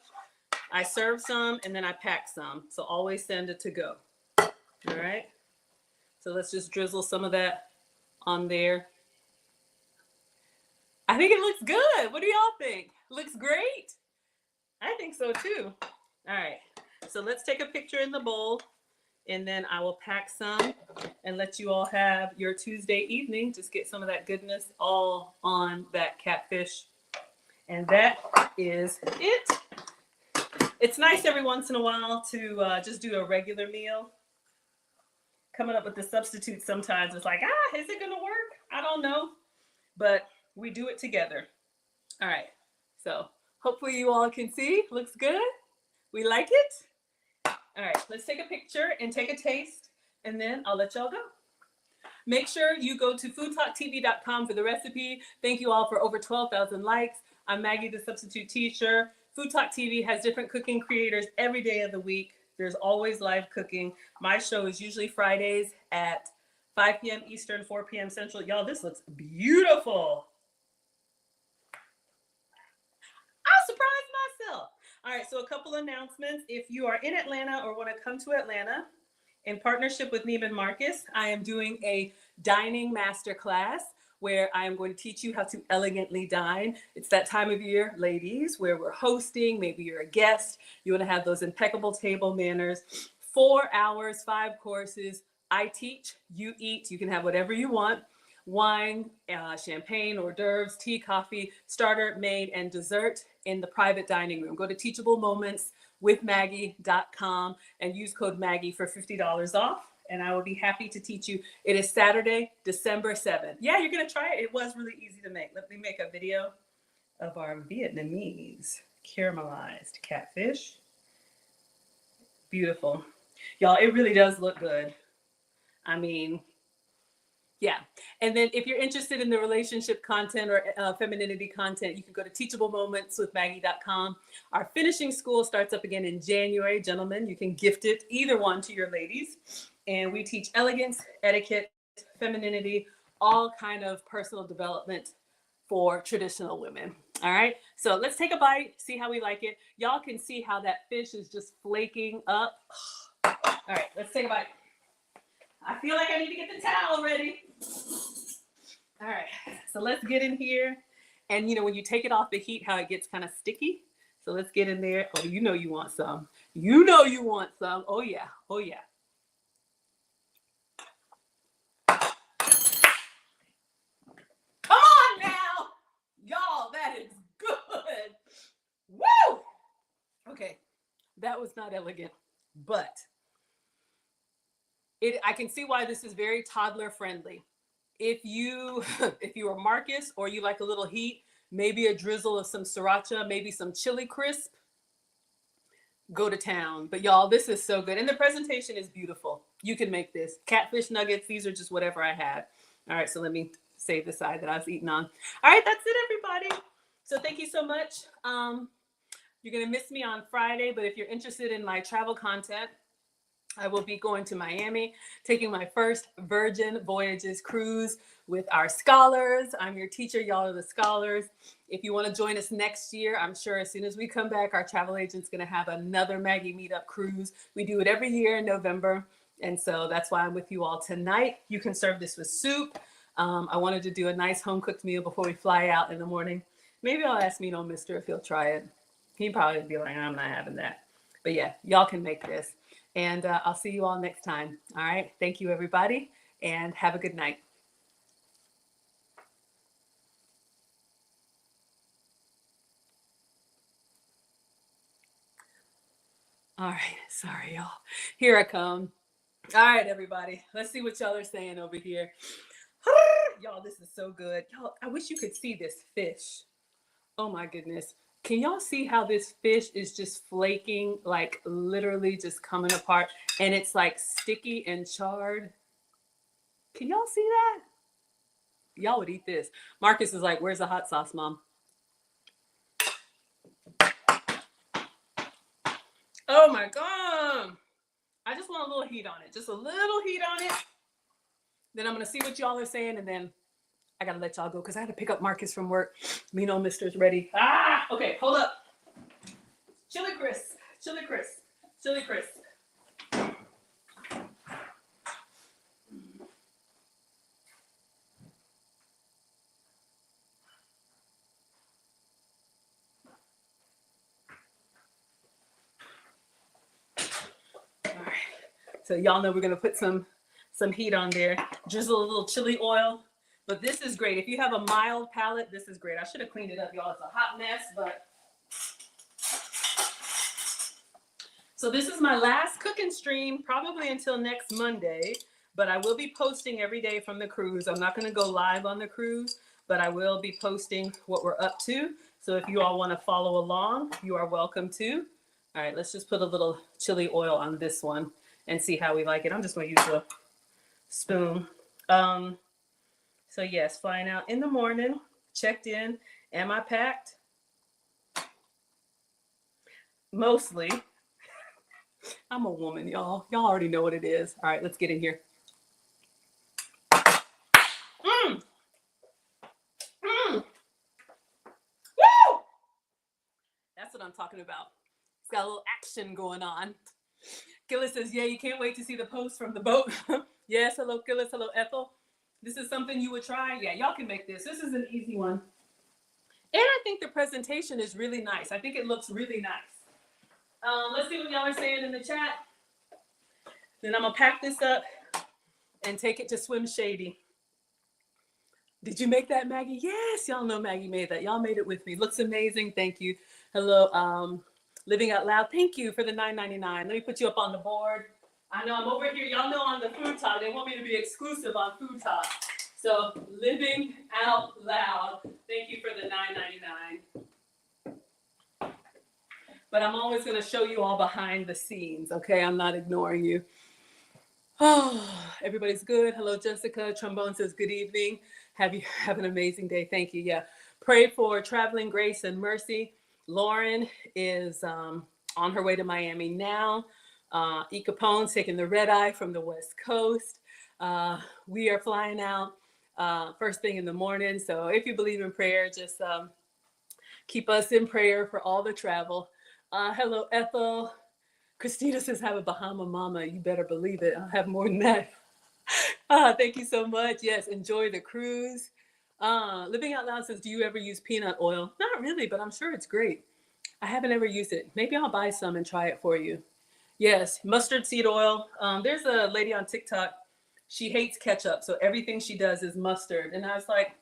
I serve some and then I pack some. So always send it to go. All right. So let's just drizzle some of that on there. I think it looks good. What do y'all think? Looks great? I think so too. All right. So let's take a picture in the bowl and then I will pack some and let you all have your Tuesday evening. Just get some of that goodness all on that catfish. And that is it. It's nice every once in a while to just do a regular meal. Coming up with the substitute sometimes it's like, is it gonna work? I don't know, but we do it together. All right, so hopefully you all can see. Looks good. We like it. All right, let's take a picture and take a taste, and then I'll let y'all go. Make sure you go to foodtalktv.com for the recipe. Thank you all for over 12,000 likes. I'm Maggie, the substitute teacher. Food Talk TV has different cooking creators every day of the week. There's always live cooking. My show is usually Fridays at 5 p.m. Eastern, 4 p.m. Central. Y'all, this looks beautiful. I'll surprise myself. All right, so a couple announcements. If you are in Atlanta or want to come to Atlanta, in partnership with Neiman Marcus, I am doing a dining masterclass where I am going to teach you how to elegantly dine. It's that time of year, ladies, where we're hosting. Maybe you're a guest. You want to have those impeccable table manners. 4 hours, 5 courses. I teach, you eat. You can have whatever you want. Wine, champagne, hors d'oeuvres, tea, coffee, starter, main, and dessert in the private dining room. Go to teachablemoments.com and use code Maggie for $50 off. And I will be happy to teach you. It is Saturday, December 7th. Yeah, you're going to try it. It was really easy to make. Let me make a video of our Vietnamese caramelized catfish. Beautiful. Y'all, it really does look good. I mean, yeah. And then if you're interested in the relationship content or femininity content, you can go to teachablemomentswithmaggie.com. Our finishing school starts up again in January. Gentlemen, you can gift it, either one, to your ladies. And we teach elegance, etiquette, femininity, all kind of personal development for traditional women. All right. So let's take a bite, see how we like it. Y'all can see how that fish is just flaking up. All right, let's take a bite. I feel like I need to get the towel ready. All right, so let's get in here. And you know, when you take it off the heat, how it gets kind of sticky. So let's get in there. Oh, you know you want some. You know you want some. Oh yeah, oh yeah. Come on now. Y'all, that is good. Woo! Okay, that was not elegant, but I can see why this is very toddler friendly. If you are Marcus or you like a little heat, maybe a drizzle of some sriracha, maybe some chili crisp, go to town. But y'all, this is so good. And the presentation is beautiful. You can make this. Catfish nuggets, these are just whatever I had. All right, so let me save the side that I was eating on. All right, that's it, everybody. So thank you so much. You're gonna miss me on Friday, but if you're interested in my travel content, I will be going to Miami, taking my first Virgin Voyages cruise with our scholars. I'm your teacher, y'all are the scholars. If you want to join us next year, I'm sure as soon as we come back, our travel agent's going to have another Maggie Meetup cruise. We do it every year in November, and so that's why I'm with you all tonight. You can serve this with soup. I wanted to do a nice home-cooked meal before we fly out in the morning. Maybe I'll ask Mister if he'll try it. He'd probably be like, I'm not having that. But yeah, y'all can make this. And I'll see you all next time. All right. Thank you, everybody. And have a good night. All right. Sorry, y'all. Here I come. All right, everybody. Let's see what y'all are saying over here. Y'all, this is so good. Y'all, I wish you could see this fish. Oh, my goodness. Can y'all see how this fish is just flaking, like literally just coming apart, and it's like sticky and charred? Can y'all see that? Y'all would eat this. Marcus is like, where's the hot sauce, Mom? Oh my God. I just want a little heat on it. Just a little heat on it. Then I'm going to see what y'all are saying. And then I got to let y'all go because I had to pick up Marcus from work. Me know Mister's ready. Okay. Hold up. Chili crisp. Chili crisp. Chili crisp. All right. So y'all know we're going to put some heat on there. Drizzle a little chili oil. But this is great. If you have a mild palate, this is great. I should have cleaned it up, y'all. It's a hot mess, but... So this is my last cooking stream, probably until next Monday, but I will be posting every day from the cruise. I'm not going to go live on the cruise, but I will be posting what we're up to. So if you all want to follow along, you are welcome to. All right, let's just put a little chili oil on this one and see how we like it. I'm just going to use a spoon. So yes, flying out in the morning, checked in. Am I packed? Mostly. I'm a woman, y'all. Y'all already know what it is. All right, let's get in here. Woo! That's what I'm talking about. It's got a little action going on. Gillis says, yeah, you can't wait to see the post from the boat. Yes, hello, Gillis. Hello, Ethel. This is something you would try? Yeah, y'all can make this. This is an easy one. And I think the presentation is really nice. I think it looks really nice. Let's see what y'all are saying in the chat. Then I'm going to pack this up and take it to Swim Shady. Did you make that, Maggie? Yes, y'all know Maggie made that. Y'all made it with me. Looks amazing. Thank you. Hello, Living Out Loud. Thank you for the $9.99. Let me put you up on the board. I know I'm over here. Y'all know on the food talk, they want me to be exclusive on food talk. So Living Out Loud. Thank you for the $9.99. But I'm always going to show you all behind the scenes, okay? I'm not ignoring you. Oh, everybody's good. Hello, Jessica. Trombone says, good evening. Have an amazing day. Thank you. Yeah. Pray for traveling grace and mercy. Lauren is on her way to Miami now. E. Capone's taking the red eye from the West Coast. We are flying out first thing in the morning. So if you believe in prayer, just keep us in prayer for all the travel. Hello, Ethel. Christina says, have a Bahama mama. You better believe it. I'll have more than that. Thank you so much. Yes, enjoy the cruise. Living Out Loud says, do you ever use peanut oil? Not really, but I'm sure it's great. I haven't ever used it. Maybe I'll buy some and try it for you. Yes, mustard seed oil. There's a lady on TikTok. She hates ketchup, so everything she does is mustard. And I was like,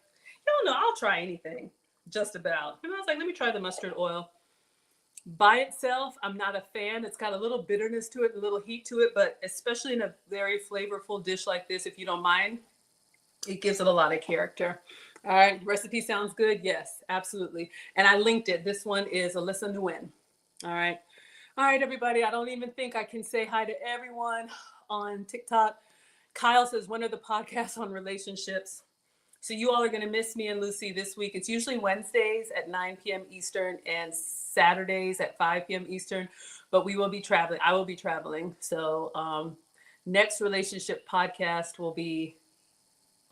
you know, I'll try anything, just about. And I was like, let me try the mustard oil. By itself, I'm not a fan. It's got a little bitterness to it, a little heat to it, but especially in a very flavorful dish like this, if you don't mind, it gives it a lot of character. All right, recipe sounds good. Yes, absolutely. And I linked it. This one is Alissa Nguyen. All right. All right, everybody. I don't even think I can say hi to everyone on TikTok. Kyle says, when are the podcasts on relationships? So you all are going to miss me and Lucy this week. It's usually Wednesdays at 9 p.m. Eastern and Saturdays at 5 p.m. Eastern, but we will be traveling. I will be traveling. So next relationship podcast will be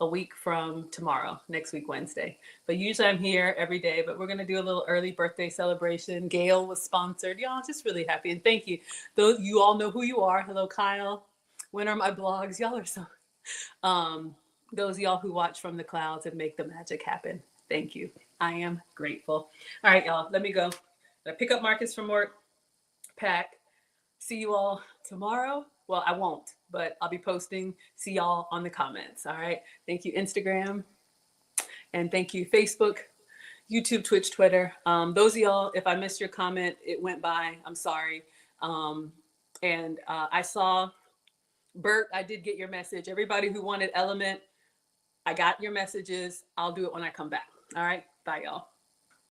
a week from tomorrow, next week, Wednesday. But usually I'm here every day, but we're going to do a little early birthday celebration. Gail was sponsored. Y'all, just really happy. And thank you. Those, you all know who you are. Hello, Kyle. When are my blogs? Y'all are so... those of y'all who watch from the clouds and make the magic happen. Thank you. I am grateful. All right, y'all, let me go. I pick up Marcus from work, pack. See you all tomorrow. Well, I won't, but I'll be posting. See y'all on the comments. All right. Thank you, Instagram. And thank you, Facebook, YouTube, Twitch, Twitter. Those of y'all, if I missed your comment, it went by. I'm sorry. I saw Bert, I did get your message. Everybody who wanted Element, I got your messages. I'll do it when I come back. All right. Bye, y'all.